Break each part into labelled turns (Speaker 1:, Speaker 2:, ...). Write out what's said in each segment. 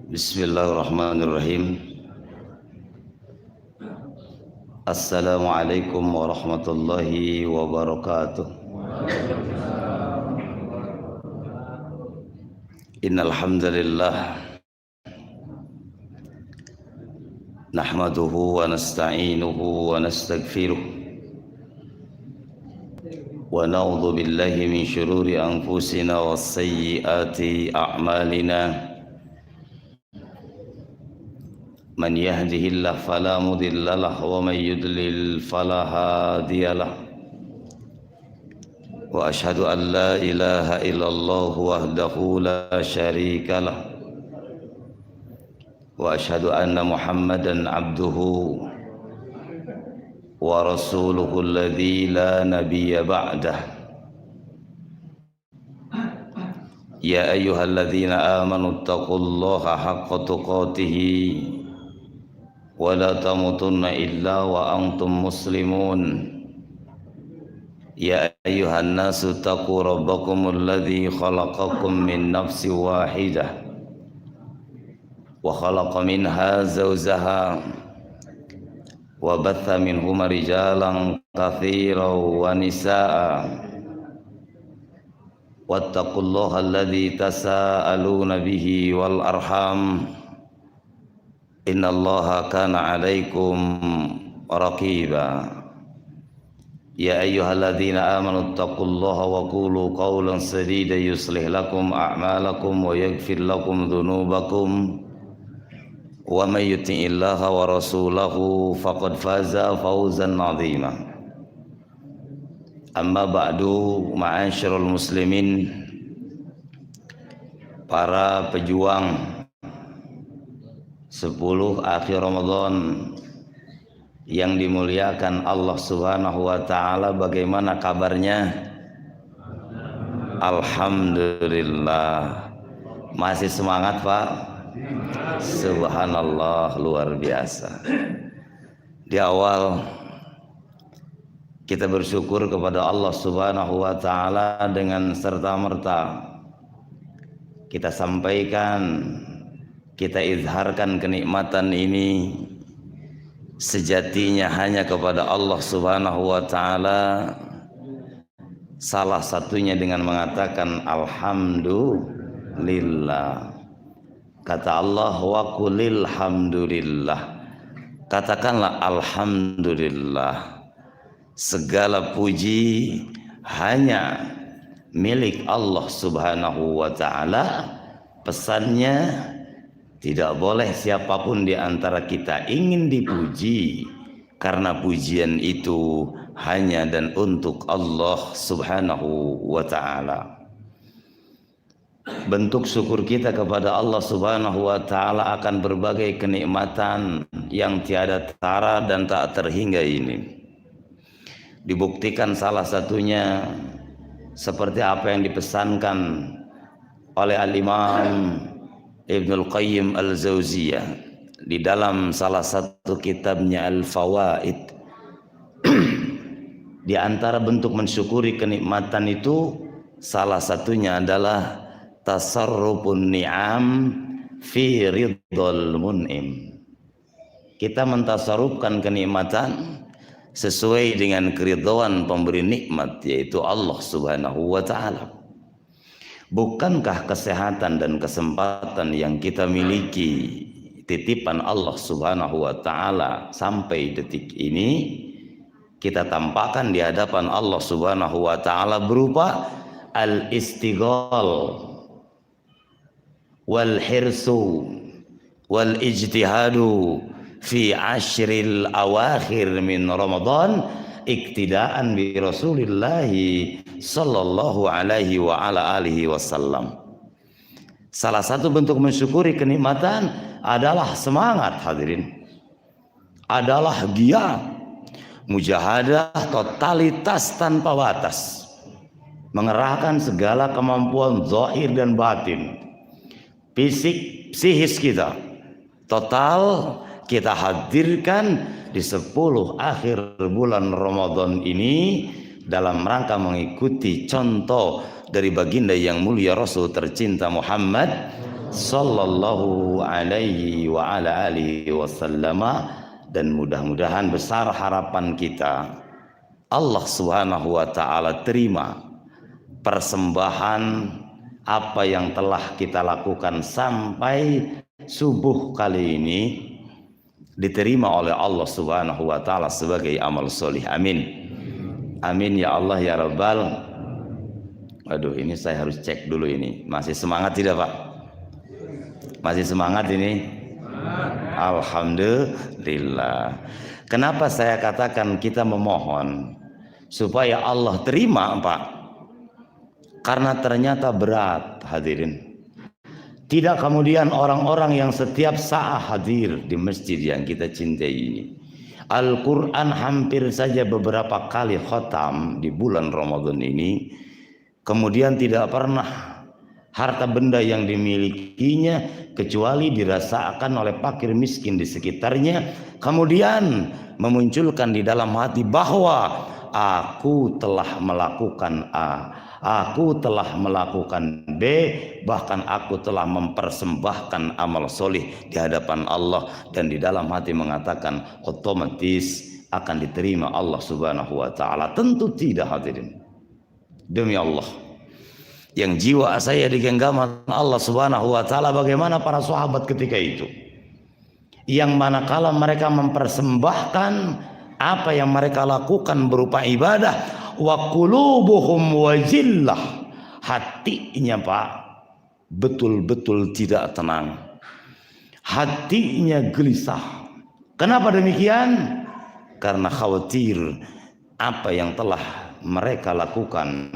Speaker 1: Bismillahirrahmanirrahim. Assalamualaikum warahmatullahi wabarakatuh. Innal hamdalillah nahmaduhu wa nasta'inuhu wa nastaghfiruh wa na'udzu billahi min shururi anfusina was sayyiati a'malina. Man yahdihillahu fala mudilla lahu wa man yudlil fala hadiya lahu. Wa ashhadu an la ilaha illallah wahdahu la syarika lah. Wa ashhadu anna Muhammadan abduhu wa rasuluhu alladzi la nabiyya ba'dah. Ya ayyuhalladzina amanu taqullaha haqqa tuqatih wa la tamutunna illa wa antum muslimun. Ya ayyuhan nasu taqu rabbakumul ladzi khalaqakum min nafsin wahidah wa khalaqa minha zawjaha wa batha minhuma rijalan katsiran wa nisaa wattaqullaha alladzi tasaaluna bihi wal arham innallaha kana 'alaikum raqiba. Ya ayyuhalladzina amanu taqullaha wa qulu qawlan sadida yuslih lakum a'malakum wa yaghfir lakum dhunubakum wa may yuti'illaha wa rasulahu faqad faza fawzan 'azima. Amma ba'du, ma'asyiral muslimin, para pejuang 10 akhir Ramadan yang dimuliakan Allah Subhanahu wa taala, bagaimana kabarnya? Alhamdulillah. Masih semangat, Pak? Subhanallah, luar biasa. Di awal kita bersyukur kepada Allah Subhanahu wa taala dengan serta-merta kita sampaikan, kita izharkan kenikmatan ini sejatinya hanya kepada Allah Subhanahu wa taala. Salah satunya dengan mengatakan alhamdulillah. Kata Allah, wa qulil hamdulillah. Katakanlah alhamdulillah. Segala puji hanya milik Allah Subhanahu wa taala. Pesannya, tidak boleh siapapun di antara kita ingin dipuji, karena pujian itu hanya dan untuk Allah Subhanahu wa taala. Bentuk syukur kita kepada Allah Subhanahu wa taala akan berbagai kenikmatan yang tiada tara dan tak terhingga ini dibuktikan salah satunya seperti apa yang dipesankan oleh Al-Imam Ibnul Qayyim Al-Jauziyah di dalam salah satu kitabnya Al-Fawaid. Di antara bentuk mensyukuri kenikmatan itu salah satunya adalah tasarrufun ni'am fi ridhal mun'im. Kita mentasarrufkan kenikmatan sesuai dengan keridhaan pemberi nikmat, yaitu Allah Subhanahu wa taala. Bukankah kesehatan dan kesempatan yang kita miliki titipan Allah Subhanahu wa taala sampai detik ini kita tampakkan di hadapan Allah Subhanahu wa taala berupa al-istighal wal hirsu wal ijtihadu fi ashril awakhir min Ramadan iktidaan bi Rasulillah sallallahu alaihi wa ala alihi wasallam. Salah satu bentuk mensyukuri kenikmatan adalah semangat, hadirin. Adalah giat, mujahadah, totalitas tanpa batas. Mengerahkan segala kemampuan zahir dan batin. Fisik, psikis kita total kita hadirkan di 10 akhir bulan Ramadan ini dalam rangka mengikuti contoh dari baginda yang mulia Rasul tercinta Muhammad sallallahu alaihi wa ala alihi wasallama. Dan mudah-mudahan besar harapan kita Allah Subhanahu wa taala terima persembahan apa yang telah kita lakukan sampai subuh kali ini, diterima oleh Allah Subhanahu wa taala sebagai amal solih. Amin. Amin ya Allah ya Rabbal. Aduh, ini saya harus cek dulu ini. Masih semangat tidak, Pak? Masih semangat ini? Alhamdulillah. Kenapa saya katakan kita memohon supaya Allah terima, Pak? Karena ternyata berat, hadirin. Tidak kemudian orang-orang yang setiap saat hadir di masjid yang kita cintai ini. Al-Quran hampir saja beberapa kali khatam di bulan Ramadan ini. Kemudian tidak pernah harta benda yang dimilikinya kecuali dirasakan oleh fakir miskin di sekitarnya, kemudian memunculkan di dalam hati bahwa aku telah melakukan A, aku telah melakukan B, bahkan aku telah mempersembahkan amal solih di hadapan Allah, dan di dalam hati mengatakan otomatis akan diterima Allah Subhanahu wa taala. Tentu tidak, hadirin. Demi Allah, yang jiwa saya di genggaman Allah Subhanahu wa taala, bagaimana para sahabat ketika itu, yang manakala mereka mempersembahkan apa yang mereka lakukan berupa ibadah, wa qulubuhum wajillah, hatinya, Pak, betul-betul tidak tenang, hatinya gelisah. Kenapa demikian? Karena khawatir apa yang telah mereka lakukan,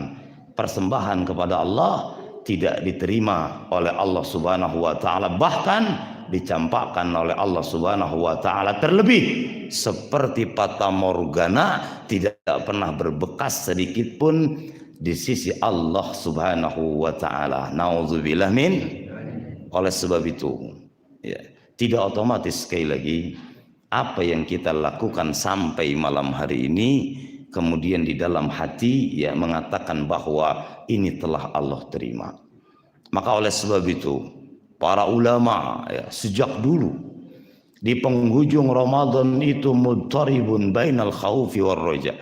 Speaker 1: persembahan kepada Allah, tidak diterima oleh Allah Subhanahu wa taala, bahkan dicampakkan oleh Allah Subhanahu wa taala, terlebih seperti fata morgana, tidak pernah berbekas sedikit pun di sisi Allah Subhanahu wa taala. Nauzubillah min. Oleh sebab itu, ya, tidak otomatis sekali lagi apa yang kita lakukan sampai malam hari ini kemudian di dalam hati ya mengatakan bahwa ini telah Allah terima. Maka oleh sebab itu para ulama ya, sejak dulu di penghujung Ramadan itu mudtaribun bainal khaufi war raja.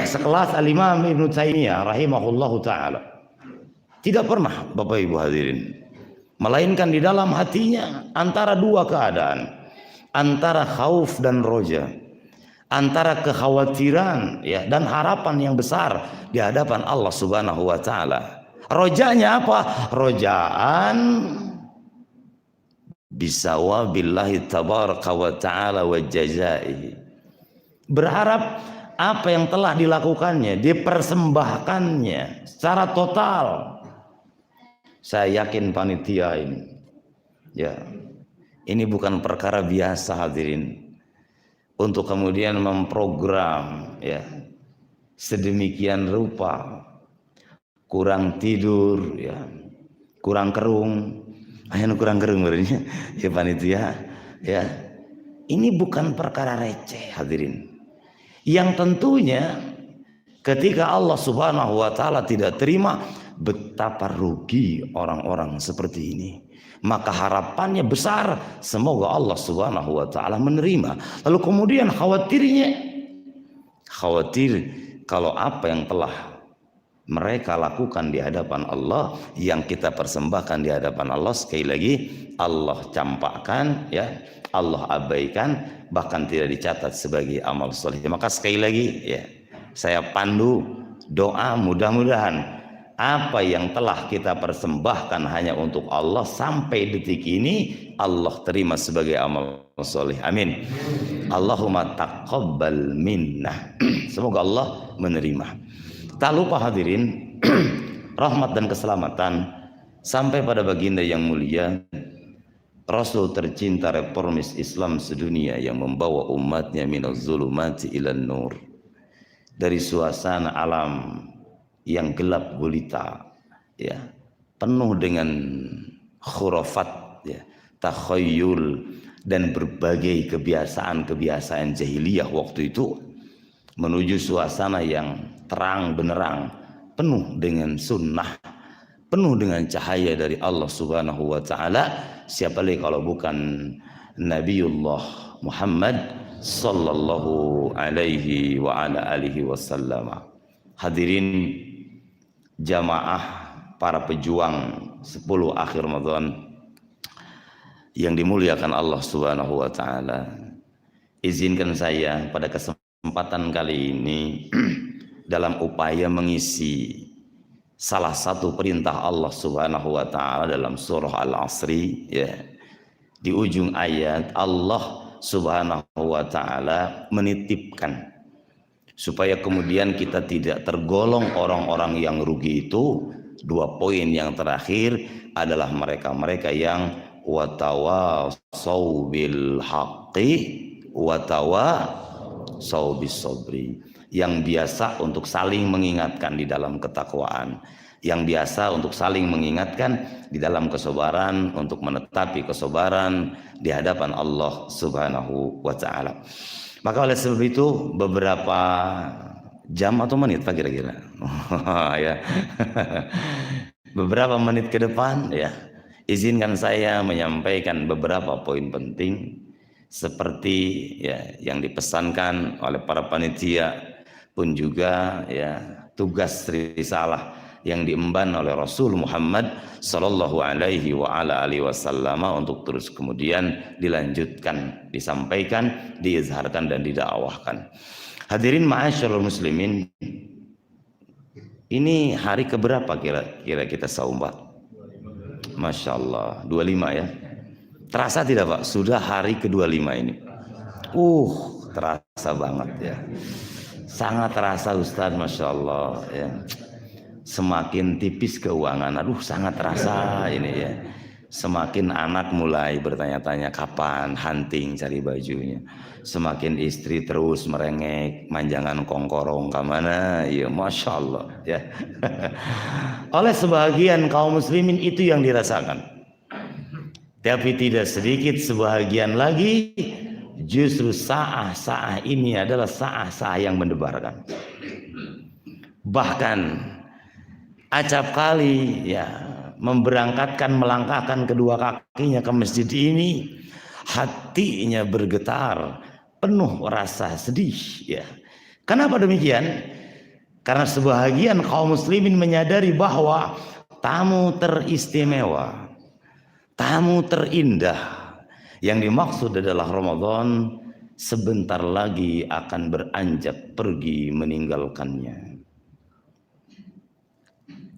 Speaker 1: Sekelas Al-Imam Ibnu Taimiyah rahimahullahu taala tidak pernah, Bapak Ibu hadirin, melainkan di dalam hatinya antara dua keadaan, antara khauf dan roja, antara kekhawatiran ya dan harapan yang besar di hadapan Allah Subhanahu wa taala. Rojanya apa? Rojaan bisawabillahi tabaraka wa taala wa jazaihi. Berharap apa yang telah dilakukannya, dipersembahkannya secara total. Saya yakin panitia ini ya, ini bukan perkara biasa, hadirin, untuk kemudian memprogram ya sedemikian rupa, kurang tidur ya, kurang kerung, kurang kerung berarti ya panitia ya. Ini bukan perkara receh, hadirin, yang tentunya ketika Allah Subhanahu wa taala tidak terima, betapa rugi orang-orang seperti ini. Maka harapannya besar, semoga Allah Subhanahu wa taala menerima. Lalu kemudian khawatir kalau apa yang telah mereka lakukan di hadapan Allah, yang kita persembahkan di hadapan Allah, sekali lagi Allah campakkan ya, Allah abaikan, bahkan tidak dicatat sebagai amal soleh. Maka sekali lagi ya, saya pandu doa, mudah-mudahan apa yang telah kita persembahkan hanya untuk Allah sampai detik ini Allah terima sebagai amal soleh. Amin. Allahumma taqabbal minna. Semoga Allah menerima. Tak lupa hadirin, rahmat dan keselamatan sampai pada baginda yang mulia, Rasul tercinta reformis Islam sedunia yang membawa umatnya minaz zulumati ilan nur, dari suasana alam yang gelap gulita ya, penuh dengan khurafat ya, takhayyul dan berbagai kebiasaan-kebiasaan jahiliyah waktu itu, menuju suasana yang terang benerang, penuh dengan sunnah, penuh dengan cahaya dari Allah Subhanahu wa taala. Siapa lagi kalau bukan Nabiullah Muhammad sallallahu alaihi wa ala alihi wasallam. Hadirin jamaah para pejuang 10 akhir Ramadan yang dimuliakan Allah Subhanahu wa taala. Izinkan saya pada kesempatan kali ini dalam upaya mengisi salah satu perintah Allah Subhanahu wa taala dalam surah Al-Asri, ya. Di ujung ayat Allah Subhanahu wa taala menitipkan supaya kemudian kita tidak tergolong orang-orang yang rugi itu. 2 poin yang terakhir adalah mereka-mereka yang watawasau bil haqqi watawasau bis sabri, yang biasa untuk saling mengingatkan di dalam ketakwaan, yang biasa untuk saling mengingatkan di dalam kesabaran, untuk menetapi kesabaran di hadapan Allah Subhanahu wa taala. Maka oleh sebab itu beberapa jam atau menit Pak kira-kira ya beberapa menit ke depan, ya, izinkan saya menyampaikan beberapa poin penting seperti, ya, yang dipesankan oleh para panitia, pun juga, ya, tugas risalah yang diemban oleh Rasul Muhammad sallallahu alaihi wa ala alihi wasallam untuk terus kemudian dilanjutkan, disampaikan, diizharkan dan didakwahkan. Hadirin ma'asyiral muslimin, ini hari keberapa kira-kira kita saum, Pak? Masya Allah, 25 ya. Terasa tidak, Pak? Sudah hari ke-25 ini. Terasa banget ya. Sangat terasa Ustaz, Masya Allah ya. Semakin tipis keuangan, sangat terasa ini ya. Semakin anak mulai bertanya-tanya kapan hunting cari bajunya. Semakin istri terus merengek, manjangan kongkorong kemana, ya Masya Allah ya. Oleh sebagian kaum muslimin itu yang dirasakan. Tapi tidak sedikit sebahagian lagi justru sa'ah ini adalah sa'ah yang mendebarkan. Bahkan acap kali, ya, melangkahkan kedua kakinya ke masjid ini, hatinya bergetar, penuh rasa sedih, ya. Kenapa demikian? Karena sebahagian kaum muslimin menyadari bahwa tamu teristimewa, tamu terindah yang dimaksud adalah Ramadan sebentar lagi akan beranjak pergi meninggalkannya.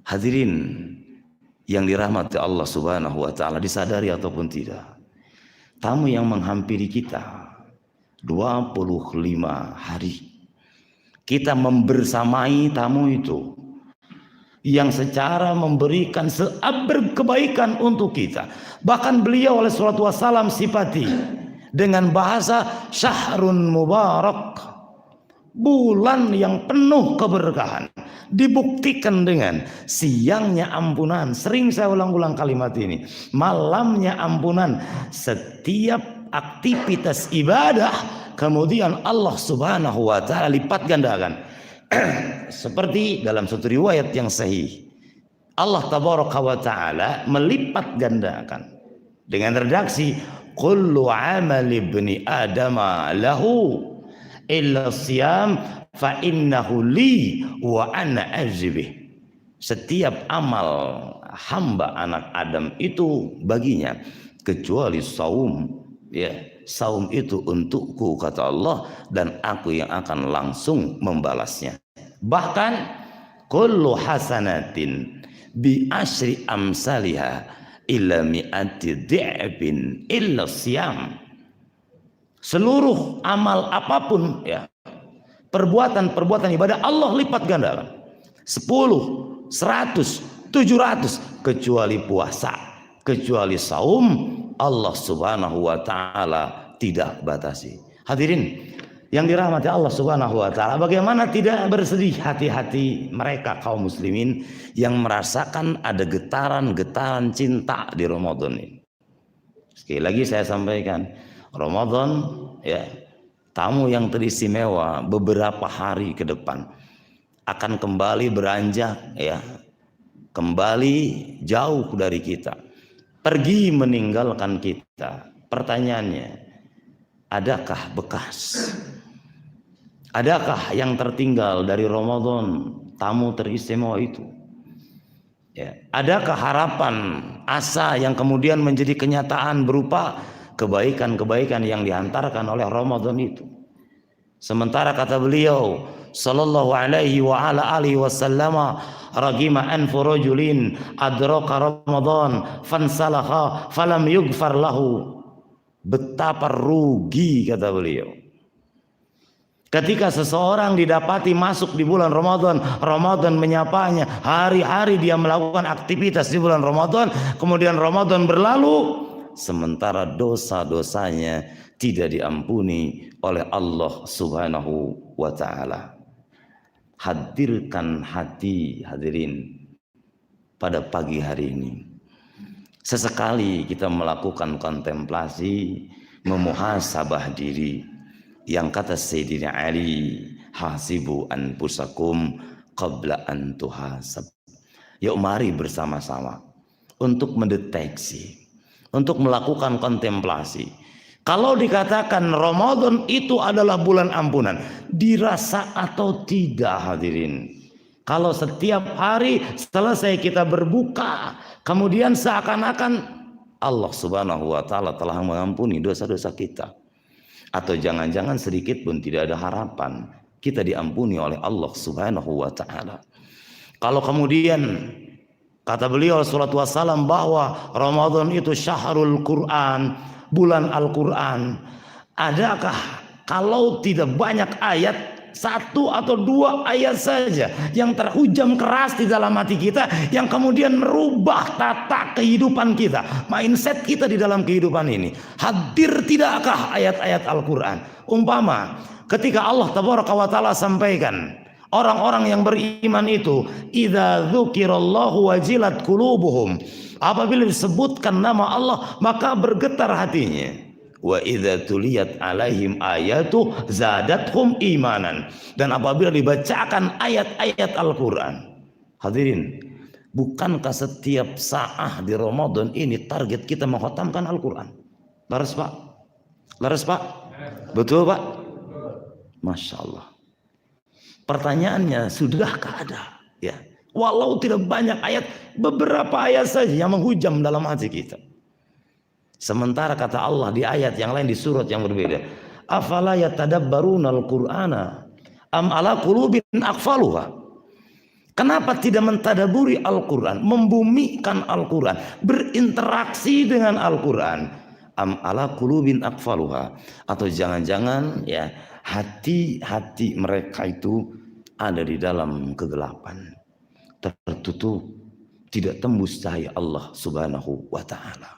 Speaker 1: Hadirin yang dirahmati Allah Subhanahu wa taala, disadari ataupun tidak, tamu yang menghampiri kita 25 hari, kita membersamai tamu itu yang secara memberikan seaber kebaikan untuk kita. Bahkan beliau oleh salatu wassalam sifati dengan bahasa syahrun mubarak, bulan yang penuh keberkahan. Dibuktikan dengan siangnya ampunan, sering saya ulang-ulang kalimat ini, malamnya ampunan. Setiap aktivitas ibadah kemudian Allah Subhanahu wa taala lipat gandakan. Seperti dalam satu riwayat yang sahih, Allah tabaraka wa taala melipat gandakan dengan redaksi kullu amali ibni adama lahu illa siyam fa innahu li wa ana ajibih. Setiap amal hamba anak Adam itu baginya kecuali saum, ya, saum itu untukku kata Allah, dan aku yang akan langsung membalasnya. Bahkan kullu hasanatin bi asyri amsalha illa mi'ati dhi'bin illa siyam. Seluruh amal apapun, ya, perbuatan ibadah Allah lipat gandakan 10, 100, 700 kecuali puasa, kecuali saum. Allah Subhanahu wa taala tidak batasi. Hadirin yang dirahmati Allah Subhanahu wa taala, bagaimana tidak bersedih hati-hati mereka kaum muslimin yang merasakan ada getaran-getaran cinta di Ramadan ini. Sekali lagi saya sampaikan, Ramadan, ya, tamu yang teristimewa beberapa hari ke depan akan kembali beranjak, ya, kembali jauh dari kita, pergi meninggalkan kita. Pertanyaannya, adakah bekas? Adakah yang tertinggal dari Ramadan, tamu teristimewa itu? Ya, adakah harapan, asa yang kemudian menjadi kenyataan berupa kebaikan-kebaikan yang dihantarkan oleh Ramadan itu? Sementara kata beliau sallallahu alaihi wa ala alihi wasallam, ragima anfu rajulin adraka Ramadan fansalakha falam yughfar lahu. Betapa rugi, kata beliau, ketika seseorang didapati masuk di bulan Ramadan, Ramadan menyapanya, hari-hari dia melakukan aktivitas di bulan Ramadan, kemudian Ramadan berlalu, sementara dosa-dosanya tidak diampuni oleh Allah Subhanahu wa ta'ala. Hadirkan hati, hadirin, pada pagi hari ini. Sesekali kita melakukan kontemplasi, memuhasabah diri. Yang kata Sayyidina Ali, hasibu anfusakum qabla an tuhasab. Yuk mari bersama-sama untuk mendeteksi, untuk melakukan kontemplasi. Kalau dikatakan Ramadan itu adalah bulan ampunan, dirasa atau tidak, hadirin? Kalau setiap hari selesai kita berbuka, kemudian seakan-akan Allah Subhanahu wa ta'ala telah mengampuni dosa-dosa kita. Atau jangan-jangan sedikit pun tidak ada harapan kita diampuni oleh Allah Subhanahu wa ta'ala. Kalau kemudian kata beliau sallallahu alaihi wasallam bahwa Ramadan itu syahrul Quran, bulan Al-Quran, adakah kalau tidak banyak ayat, satu atau dua ayat saja yang terhujam keras di dalam hati kita, yang kemudian merubah tata kehidupan kita, mindset kita di dalam kehidupan ini? Hadir tidakkah ayat-ayat Al-Quran? Umpama ketika Allah tabaraka wa ta'ala sampaikan, orang-orang yang beriman itu idza dzukirallahu wajilat qulubuhum, apabila disebutkan nama Allah maka bergetar hatinya. Wa idza tuliyat alaihim ayatu zadathum imanan, dan apabila dibacakan ayat-ayat Al-Quran. Hadirin, bukankah setiap saat di Ramadan ini target kita mengkhatamkan Al-Quran? Laras Pak? Laras Pak? Betul Pak? Masya Allah. Pertanyaannya, sudahkah ada? Ya, walau tidak banyak ayat, beberapa ayat saja yang menghujam dalam hati kita. Sementara kata Allah di ayat yang lain, di surat yang berbeda, afala yatadabbarunal qur'ana am ala qulubin aqfaluha. Kenapa tidak mentadaburi Al-Quran, membumikan Al-Quran, berinteraksi dengan Al-Quran? Am ala qulubin aqfaluha, atau jangan-jangan ya hati-hati mereka itu ada di dalam kegelapan, tertutup, tidak tembus cahaya Allah Subhanahu wa ta'ala.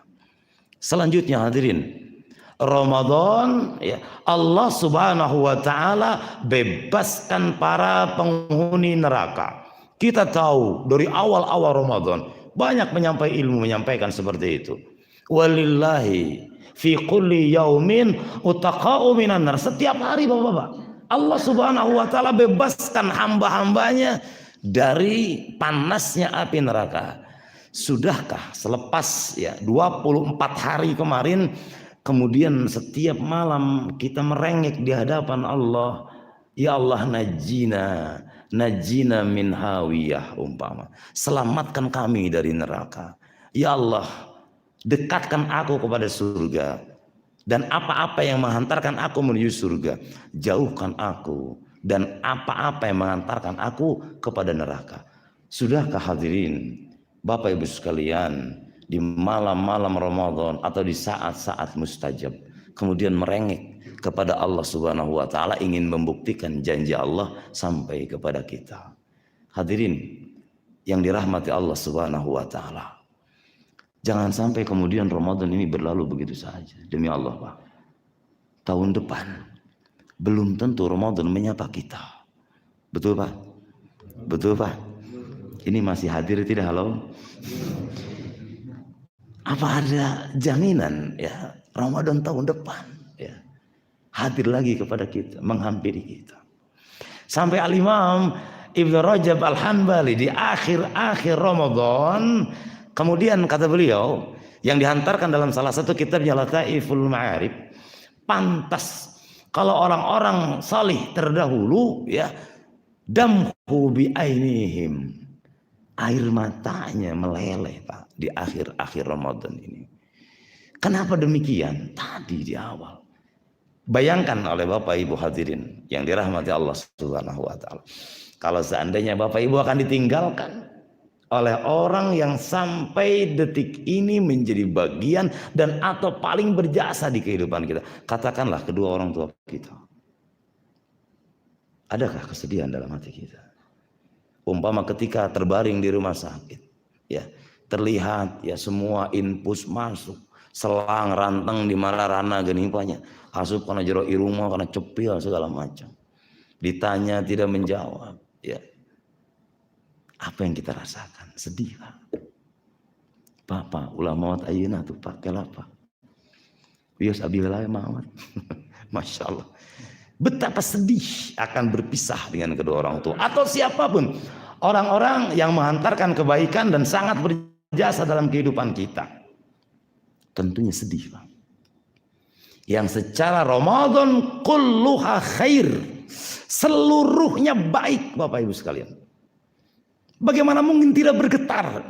Speaker 1: Selanjutnya hadirin, Ramadan, ya, Allah Subhanahu wa ta'ala bebaskan para penghuni neraka. Kita tahu dari awal-awal Ramadan banyak ilmu menyampaikan seperti itu. Walillahi fi kulli yaumin utaqa'u minan nar. Setiap hari Bapak-bapak, Allah Subhanahu wa ta'ala bebaskan hamba-hambanya dari panasnya api neraka. Sudahkah selepas ya 24 hari kemarin, kemudian setiap malam kita merengek di hadapan Allah, ya Allah najina min hawiyah, umpama, selamatkan kami dari neraka. Ya Allah, dekatkan aku kepada surga, dan apa-apa yang menghantarkan aku menuju surga, jauhkan aku dan apa-apa yang mengantarkan aku kepada neraka. Sudahkah hadirin, Bapak Ibu sekalian, di malam-malam Ramadan atau di saat-saat mustajab, kemudian merengek kepada Allah Subhanahu wa ta'ala, ingin membuktikan janji Allah sampai kepada kita? Hadirin yang dirahmati Allah Subhanahu wa ta'ala, jangan sampai kemudian Ramadan ini berlalu begitu saja. Demi Allah Pak, tahun depan belum tentu Ramadan menyapa kita. Betul Pak? Betul Pak? Ini masih hadir tidak? Halo? Apa ada jaminan ya Ramadan tahun depan ya hadir lagi kepada kita, menghampiri kita? Sampai Al-Imam Ibnu Rajab Al-Hanbali di akhir-akhir Ramadan. Kemudian kata beliau yang dihantarkan dalam salah satu kitabnya Lataiful Ma'arif, pantas kalau orang-orang salih terdahulu ya, damhu bi ainihim, air matanya meleleh Pak di akhir-akhir Ramadan ini. Kenapa demikian? Tadi di awal. Bayangkan oleh Bapak Ibu hadirin yang dirahmati Allah Subhanahu wa taala. Kalau seandainya Bapak Ibu akan ditinggalkan oleh orang yang sampai detik ini menjadi bagian dan atau paling berjasa di kehidupan kita. Katakanlah kedua orang tua kita. Adakah kesedihan dalam hati kita? Umpama ketika terbaring di rumah sakit, ya, terlihat ya semua infus masuk, selang ranteng di mana rana genipanya, asup karena jero iruma karena cepil segala macam. Ditanya tidak menjawab, ya. Apa yang kita rasakan? Sedih Pak. Pak, ulah maut ayeuna tuh Pak, kelapa. Wios abi heula maut. Masya Allah. Betapa sedih akan berpisah dengan kedua orang tua atau siapapun orang-orang yang menghantarkan kebaikan dan sangat berjasa dalam kehidupan kita. Tentunya sedih Pak. Yang secara Ramadan kulluha khair, seluruhnya baik Bapak Ibu sekalian. Bagaimana mungkin tidak bergetar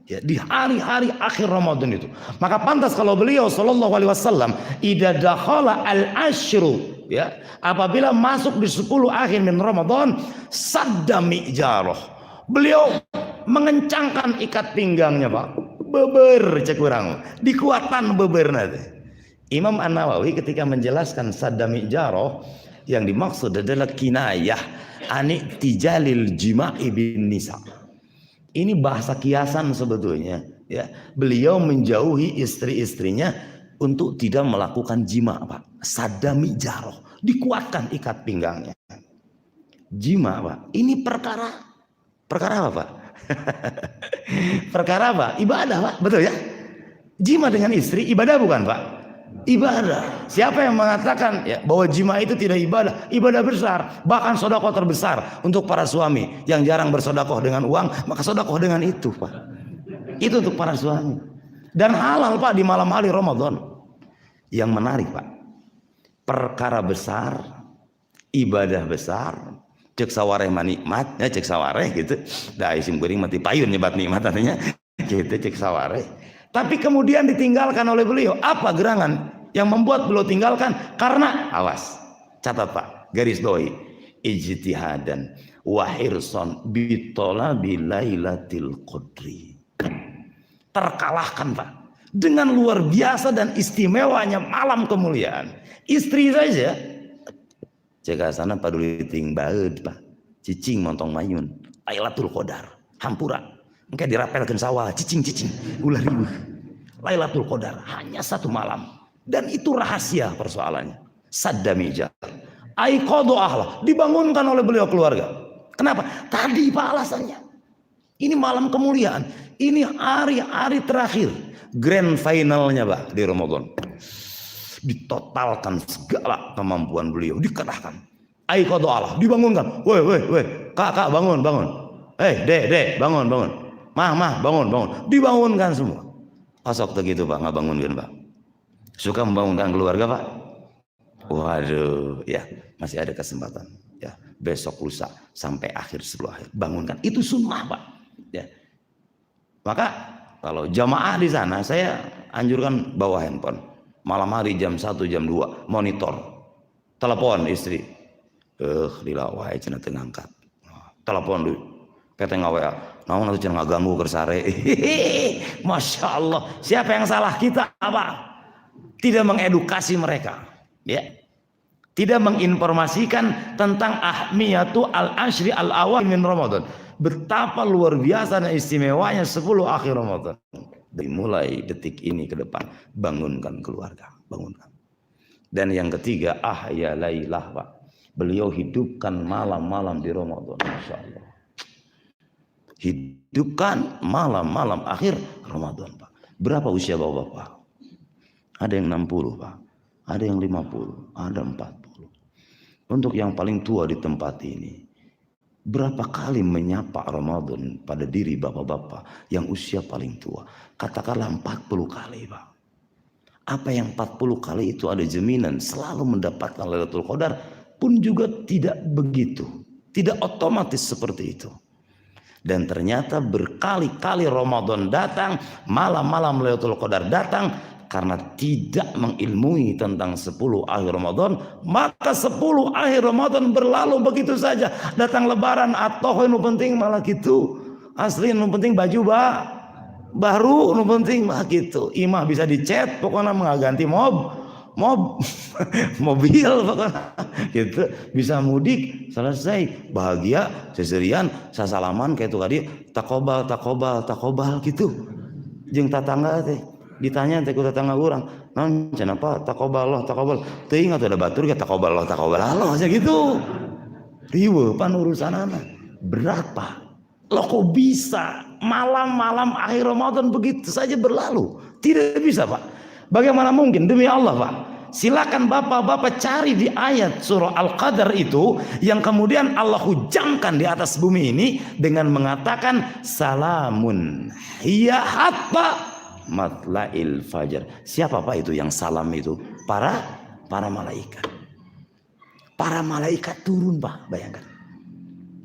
Speaker 1: ya, di hari-hari akhir Ramadan itu? Maka pantas kalau beliau sallallahu alaihi wasallam idza dakhala al-ashru, ya, apabila masuk di 10 akhir min Ramadan, sadda mi'jarah. Beliau mengencangkan ikat pinggangnya Pak. Beber cek urang, dikuatan beber nanti. Imam An-Nawawi ketika menjelaskan sadda mi'jarah, yang dimaksud adalah kinayah ani tijalil jima'i bin nisa. Ini bahasa kiasan sebetulnya, ya. Beliau menjauhi istri-istrinya untuk tidak melakukan jima, Pak. Sadami jaroh, dikuatkan ikat pinggangnya. Jima, Pak. Ini perkara apa, Pak? Perkara apa? Ibadah, Pak. Betul ya? Jima dengan istri ibadah bukan, Pak? Ibadah. Siapa yang mengatakan ya, bahwa jima itu tidak ibadah? Ibadah besar, bahkan sedekah terbesar untuk para suami yang jarang bersedekah dengan uang, maka sedekah dengan itu, Pak. Itu untuk para suami. Dan halal, Pak, di malam hari Ramadan. Yang menarik, Pak, perkara besar, ibadah besar, cek sawareh manikmat, ya cek sawareh gitu. Da isim kuring mati payun nyebat nikmat artinya gitu, cek sawareh. Tapi kemudian ditinggalkan oleh beliau. Apa gerangan yang membuat beliau tinggalkan? Karena awas, catat Pak, garis bawahi, ijtihadan wa hirsan bi talabi lailatul qadri. Terkalahkan Pak dengan luar biasa dan istimewanya malam kemuliaan. Istri saja cek sana paduli ting baeud Pak, cicing montong mayun lailatul qadar hampura. Engke dirapelkeun sawah, cicing ulah ribuh. Lailatul Qadar hanya 1 malam dan itu rahasia persoalannya. Saddamija. Ai qadha dibangunkan oleh beliau keluarga. Kenapa? Tadi Pak alasannya. Ini malam kemuliaan. Ini hari-hari terakhir, grand finalnya Pak di Ramadan. Ditotalkan segala kemampuan beliau, dikerahkan. Ai qadha dibangunkan. Woi, Kak bangun. Dek, bangun. Mah, bangun. Dibangunkan semua. Asok tuh gitu Pak, nggak bangunkan Pak. Suka membangunkan keluarga Pak. Waduh, ya masih ada kesempatan. Ya besok lusa sampai akhir 10 akhir bangunkan. Itu sunnah Pak. Ya. Maka kalau jamaah di sana saya anjurkan bawa handphone. Malam hari jam 1 jam 2 monitor. Telepon istri. Dilawai cenah teu ngangkat. Telepon dulu. Keteng WA. Namun nanti jangan ganggu kersare. Masya Allah. Siapa yang salah? Kita apa? Tidak mengedukasi mereka, ya. Tidak menginformasikan tentang ahmiyatu al-ashri al-awal min Ramadan. Betapa luar biasa dan istimewanya 10 akhir Ramadan. Dimulai detik ini ke depan, bangunkan keluarga, bangunkan. Dan yang ketiga, ahya lailah Pak. Beliau hidupkan malam-malam di Ramadan, Masya Allah. Hidupkan malam-malam akhir Ramadan Pak. Berapa usia bapak-bapak? Ada yang 60 Pak, ada yang 50, ada 40. Untuk yang paling tua di tempat ini, Berapa kali menyapa Ramadan pada diri bapak-bapak yang usia paling tua? Katakanlah 40 kali, Pak. Apa yang 40 kali itu ada jaminan selalu mendapatkan Lailatul Qadar pun juga tidak begitu. Tidak otomatis seperti itu. Dan ternyata berkali-kali Ramadan datang, malam-malam Lailatul Qadar datang, karena tidak mengilmui tentang 10 akhir Ramadan, maka 10 akhir Ramadan berlalu begitu saja. Datang lebaran atau yang penting malah gitu. Asli yang penting baju baru, yang penting malah gitu. Imah bisa dicet, pokoknya mengganti mobil pokoknya gitu. Bisa mudik selesai, bahagia, seserian, sasalaman kayak itu tadi, takobal gitu. Jeung tatangga teh ditanya teh ku tetangga urang, naon cenah apa takobal teuing atuh ada batur ge takobal Allah aja gitu. Riweuh pan urusanana. Berapa? Loh kok bisa malam-malam akhir Ramadan begitu saja berlalu? Tidak bisa, Pak. Bagaimana mungkin? Demi Allah, Pak. Silakan bapak-bapak cari di ayat surah Al-Qadar itu yang kemudian Allah hujamkan di atas bumi ini dengan mengatakan salamun hiya hatta matla'il fajar. Siapa Pak itu yang salam itu? Para malaikat. Para malaikat turun, Pak, bayangkan.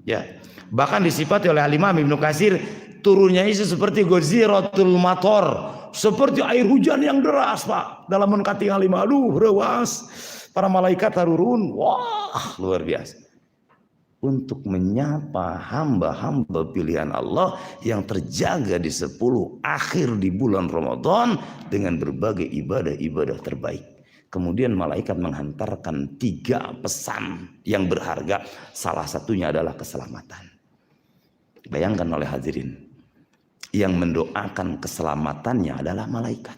Speaker 1: Ya, bahkan disifati oleh Al-Imam Ibnu Katsir turunnya itu seperti goziratul mator, seperti air hujan yang deras, Pak. Dalam menkati halimah, aduh, rewas. Para malaikat turun, wah, luar biasa. Untuk menyapa hamba-hamba pilihan Allah yang terjaga di 10 akhir di bulan Ramadan dengan berbagai ibadah-ibadah terbaik. Kemudian malaikat menghantarkan 3 pesan yang berharga. Salah satunya adalah keselamatan. Bayangkan oleh hadirin, yang mendoakan keselamatannya adalah malaikat.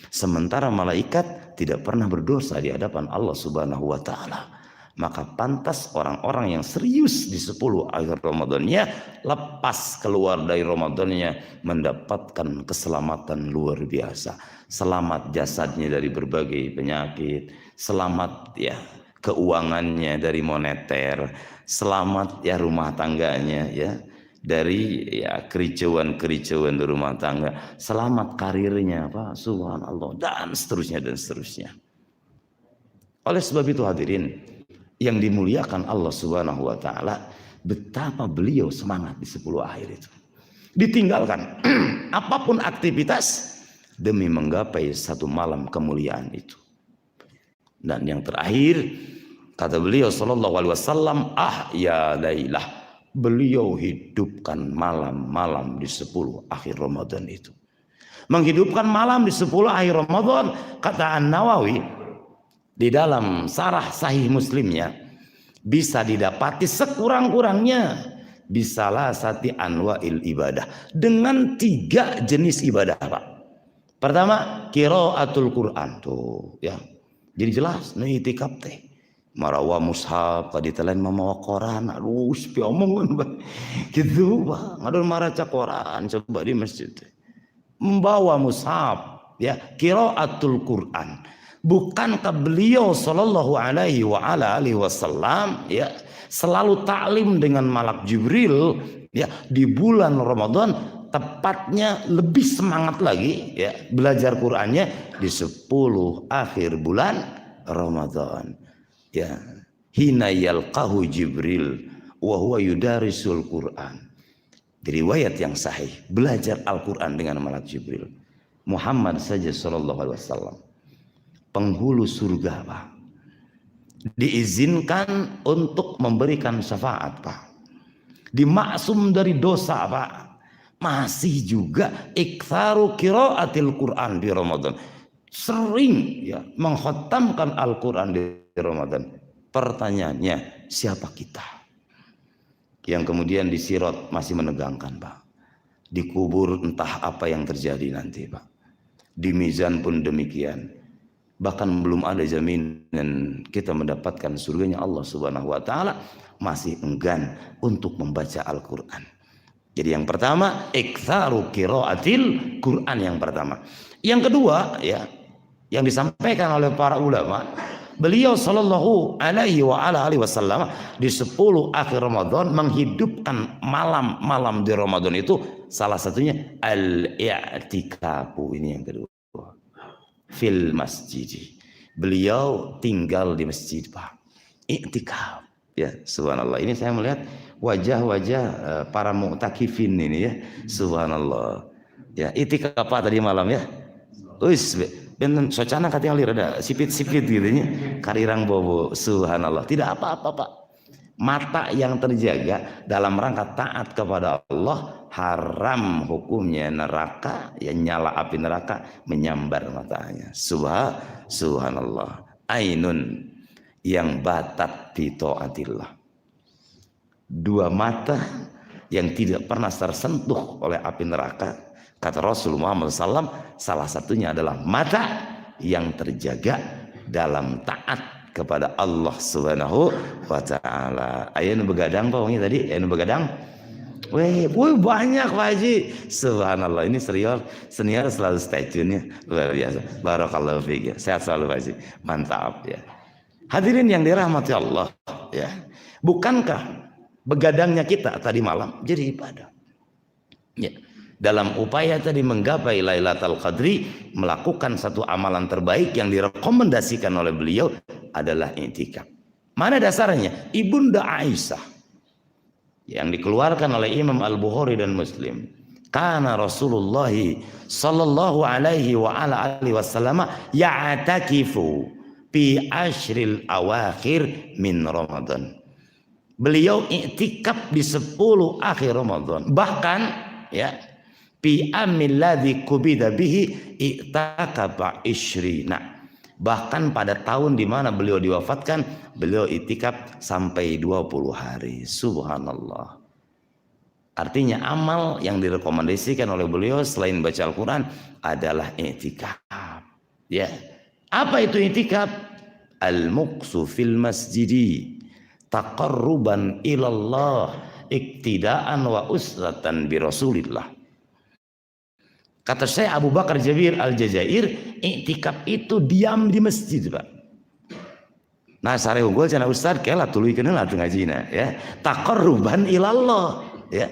Speaker 1: Sementara malaikat tidak pernah berdosa di hadapan Allah Subhanahu wa taala. Maka pantas orang-orang yang serius di 10 akhir Ramadannya, lepas keluar dari Ramadannya, mendapatkan keselamatan luar biasa. Selamat jasadnya dari berbagai penyakit, selamat ya keuangannya dari moneter, selamat ya rumah tangganya ya dari ya kericauan di rumah tangga, selamat karirnya, Pak, subhanallah, dan seterusnya. Oleh sebab itu hadirin yang dimuliakan Allah Subhanahu wa taala, betapa beliau semangat di 10 akhir itu. Ditinggalkan apapun aktivitas demi menggapai satu malam kemuliaan itu. Dan yang terakhir kata beliau sallallahu alaihi wasallam, ya lailah, beliau hidupkan malam-malam di 10 akhir Ramadan itu. Menghidupkan malam di 10 akhir Ramadan, kata An-Nawawi di dalam Syarah Sahih Muslimnya, bisa didapati sekurang-kurangnya bisalah sati anwa'il ibadah, dengan 3 jenis ibadah, Pak. Pertama, qiraatul Quran tuh ya. Jadi jelas nih itikaf teh. Marawa mushaf tadi telain mamawa Quran, aduh sepi omongan, Pak. Gitu, Pak. Ngadon maraca Quran coba di masjid. Membawa mushaf ya, qiraatul Quran. Bukankah beliau sallallahu alaihi wasallam ya selalu taklim dengan malak Jibril ya di bulan Ramadan, tepatnya lebih semangat lagi ya belajar Qur'annya di 10 akhir bulan Ramadan ya, hina yalqahu Jibril wa huwa yudarisul Qur'an. Di riwayat yang sahih, belajar Al-Qur'an dengan malak Jibril. Muhammad saja sallallahu alaihi wasallam, penghulu surga, Pak, diizinkan untuk memberikan syafaat, Pak, dimaksum dari dosa, Pak, masih juga iktsaru qiraatil Quran di Ramadan, sering ya mengkhatamkan Al-Quran di Ramadan. Pertanyaannya, siapa kita yang kemudian di Sirat masih menegangkan, Pak, dikubur entah apa yang terjadi nanti, Pak, di mizan pun demikian. Bahkan belum ada jaminan kita mendapatkan surganya Allah Subhanahu wa taala, masih enggan untuk membaca Al-Qur'an. Jadi yang pertama, iktsaru qiraatil Qur'an yang pertama. Yang kedua ya, yang disampaikan oleh para ulama, Beliau sallallahu alaihi wa ala alihi wasallam di 10 akhir Ramadan menghidupkan malam-malam di Ramadan itu salah satunya al-i'tikafu. Ini yang kedua. Fil masjid. Beliau tinggal di masjid, Pak. I'tikaf. Ya, subhanallah. Ini saya melihat wajah-wajah para mu'takifin ini ya. Subhanallah. Ya, i'tikaf apa tadi malam ya? Wis, ben socana katanya lir ada sipit-sipit gitu nya. Karirang bobo. Subhanallah. Tidak apa-apa, Pak. Mata yang terjaga dalam rangka taat kepada Allah, haram hukumnya neraka, ya nyala api neraka menyambar matanya. Subhanallah. Ainun yang batat fi taatillah. 2 mata yang tidak pernah tersentuh oleh api neraka. Kata Rasulullah SAW, salah satunya adalah mata yang terjaga dalam taat kepada Allah Subhanahu wa taala. Ayeuna begadang Pak wangi tadi, ayeuna begadang. Wih, banyak Pak Haji. Subhanallah, ini serius, senior selalu stay tune ya. Luar biasa. Barakallahu fiik ya. Sehat selalu Pak Haji. Mantap ya. Hadirin yang dirahmati Allah ya. Bukankah begadangnya kita tadi malam jadi ibadah? Ya. Dalam upaya tadi menggapai Lailatul Qadri, melakukan satu amalan terbaik yang direkomendasikan oleh beliau adalah i'tikaf. Mana dasarnya? Ibunda Aisyah yang dikeluarkan oleh Imam Al-Bukhari dan Muslim. Kana Rasulullah sallallahu alaihi wa ala alihi wasallam ya'takifu fi ashril awakhir min Ramadan. Beliau i'tikaf di 10 akhir Ramadan. Bahkan ya fi amil ladzi kubida bihi i'takafa ishrina. Bahkan pada tahun di mana beliau diwafatkan, beliau i'tikaf sampai 20 hari. Subhanallah. Artinya amal yang direkomendasikan oleh beliau selain baca Al-Qur'an adalah i'tikaf. Ya. Apa itu i'tikaf? Al-muqsu fil masjidi taqarruban ilallah iktidaan wa usratan bi Rasulillah. Kata saya Abu Bakar Jabir Al-Jazair, i'tikaf itu diam di masjid, Pak. Nah, sare unggul cenah ustaz kela tuluykeun lah ngajina ya. Taqarruban ilallah ya.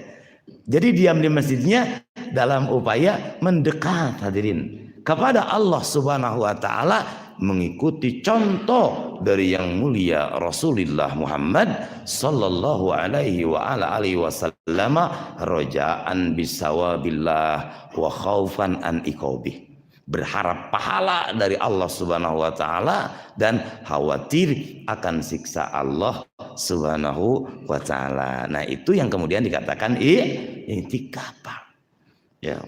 Speaker 1: Jadi diam di masjidnya dalam upaya mendekat hadirin kepada Allah Subhanahu wa taala, mengikuti contoh dari yang mulia Rasulullah Muhammad sallallahu alaihi wa ala alihi wasallam, rajaan bisawabillah wa khaufan an iqabih. Berharap pahala dari Allah Subhanahu wa taala dan khawatir akan siksa Allah Subhanahu wa taala. Nah, itu yang kemudian dikatakan i'tikaf. Ya.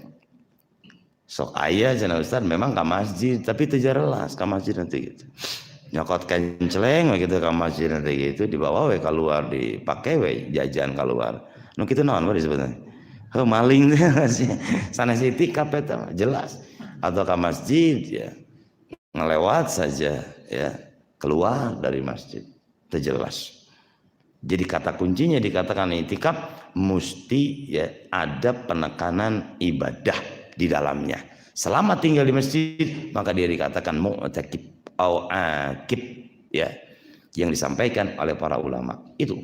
Speaker 1: Sok aya cenah Ustaz memang ke masjid tapi teu jelas ke masjid nanti gitu. Nyokot kenceleng gitu ke masjid nanti gitu, dibawa we keluar, dipake we jajan keluar. Nu kitu naon we disebutna? Heuh maling sanes i'tikaf eta jelas. Atau ke masjid ya ngelewat saja ya keluar dari masjid teu jelas. Jadi kata kuncinya dikatakan i'tikaf mesti ya ada penekanan ibadah di dalamnya. Selama tinggal di masjid maka dia dikatakan mu'takif au akif ya, yang disampaikan oleh para ulama. Itu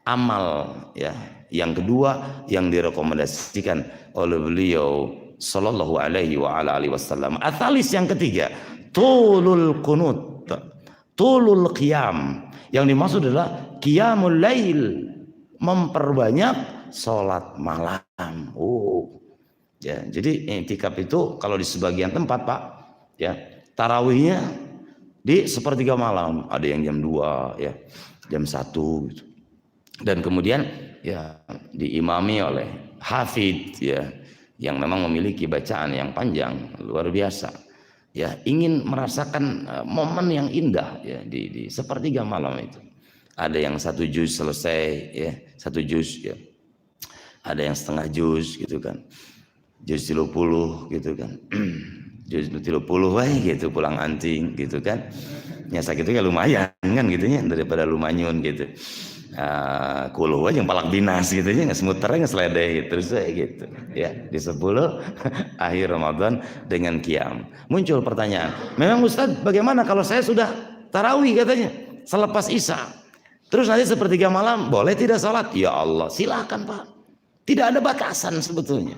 Speaker 1: amal ya yang kedua yang direkomendasikan oleh beliau sallallahu alaihi wa ala alihi wasallam. Atalis yang ketiga, tulul qunut, tulul qiyam. Yang dimaksud adalah qiyamul lail, memperbanyak salat malam. Ya, jadi i'tikaf itu kalau di sebagian tempat Pak, ya tarawihnya di sepertiga malam, ada yang jam 2 ya, jam 1 gitu. Dan kemudian ya diimami oleh hafidz ya, yang memang memiliki bacaan yang panjang luar biasa. Ya, ingin merasakan momen yang indah ya di sepertiga malam itu. Ada yang 1 juz selesai ya, 1 juz ya. Ada yang setengah juz gitu kan. Juz 30 gitu kan. Juz 30 wae gitu pulang anting gitu kan. Nyasa gitu ya lumayan kan gitu nya daripada lumanyun gitu. Kuluh aja yang palak dinas gitu nya semuternya ngesledeh terus gitu ya di 10 akhir Ramadan dengan qiyam. Muncul pertanyaan, memang Ustaz bagaimana kalau saya sudah tarawih katanya selepas isya. Terus nanti sepertiga malam boleh tidak sholat? Ya Allah, silakan Pak. Tidak ada batasan sebetulnya.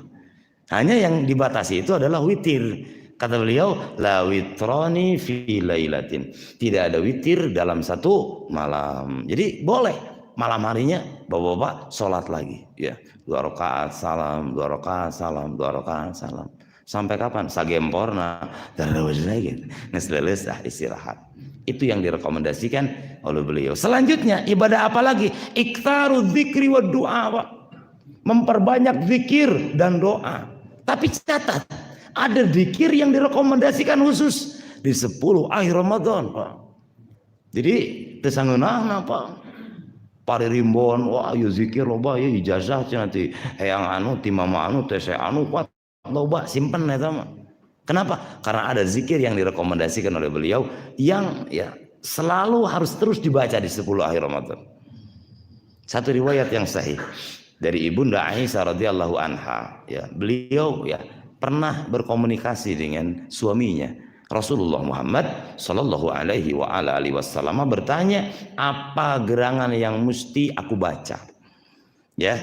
Speaker 1: Hanya yang dibatasi itu adalah witir. Kata beliau, la witroni fi lailatin. Tidak ada witir dalam satu malam. Jadi boleh malam harinya bapak-bapak sholat lagi. Ya, 2 rakaat salam, 2 rakaat salam, 2 rakaat salam. Sampai kapan? Sagemporna. Terus lagi. Nesleles istirahat. Itu yang direkomendasikan oleh beliau. Selanjutnya ibadah apa lagi? Iktaru dzikri wa du'a, Pak. Memperbanyak zikir dan doa. Tapi catat, ada zikir yang direkomendasikan khusus di 10 akhir Ramadan, Pak. Jadi tesangeunahna, Pak. Paririmbon, wah ieu zikir loba ieu ijazah nanti hayang anu ti mama anu teh saya anu kuat loba simpen eta mah. Kenapa? Karena ada zikir yang direkomendasikan oleh beliau yang ya selalu harus terus dibaca di 10 akhir Ramadan. Satu riwayat yang sahih dari Ibunda Aisyah radhiyallahu anha, ya, beliau ya pernah berkomunikasi dengan suaminya Rasulullah Muhammad sallallahu alaihi wa ala alihi wasallam bertanya, apa gerangan yang mesti aku baca? Ya.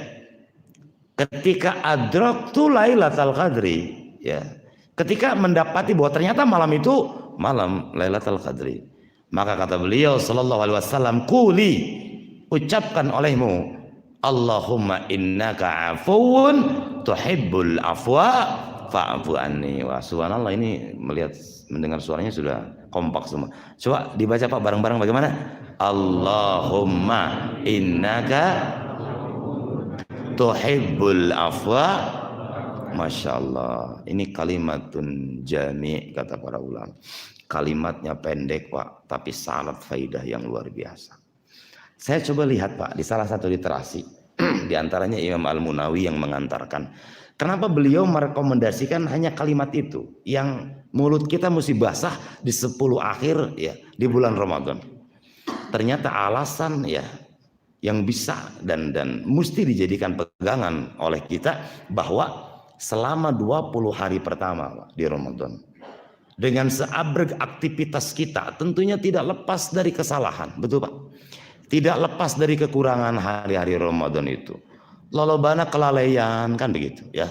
Speaker 1: Ketika adraktu Lailatul Qadri, ya. Ketika mendapati bahwa ternyata malam itu malam Lailatul Qadri, maka kata beliau sallallahu alaihi wasallam, "Quli," ucapkan olehmu, Allahumma innaka afuwun tuhibbul afwa fa'fu anni. Wah, subhanallah, ini mendengar suaranya sudah kompak semua. Coba dibaca Pak bareng-bareng bagaimana? Allahumma innaka tuhibbul afwa. Masya Allah, ini kalimatun jami' kata para ulama. Kalimatnya pendek Pak, tapi syarat faidah yang luar biasa. Saya coba lihat Pak di salah satu literasi, di antaranya Imam Al-Munawi yang mengantarkan. Kenapa beliau merekomendasikan hanya kalimat itu yang mulut kita mesti basah di 10 akhir ya di bulan Ramadan? Ternyata alasan ya yang bisa dan mesti dijadikan pegangan oleh kita bahwa selama 20 hari pertama di Ramadan dengan seabrek aktivitas kita tentunya tidak lepas dari kesalahan, betul Pak? Tidak lepas dari kekurangan hari-hari Ramadan itu. Lolobana kelalaian kan begitu ya.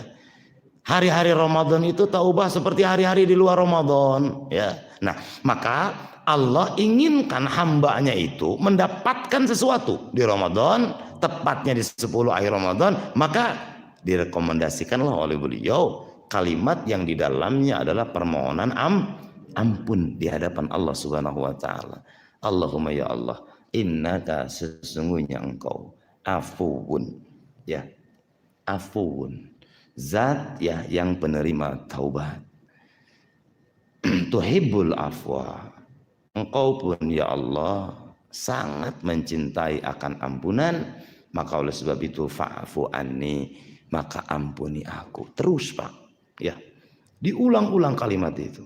Speaker 1: Hari-hari Ramadan itu taubah seperti hari-hari di luar Ramadan ya. Nah, maka Allah inginkan hambanya itu mendapatkan sesuatu di Ramadan, tepatnya di 10 akhir Ramadan, maka direkomendasikanlah oleh beliau kalimat yang di dalamnya adalah permohonan ampun di hadapan Allah Subhanahu wa taala. Allahumma ya Allah, innaka sesungguhnya engkau afuun, ya, afuun, zat ya yang penerima taubat. Tuhibbul afwa, engkau pun ya Allah sangat mencintai akan ampunan, maka oleh sebab itu fa'fu anni, maka ampuni aku. Terus Pak ya, diulang-ulang kalimat itu.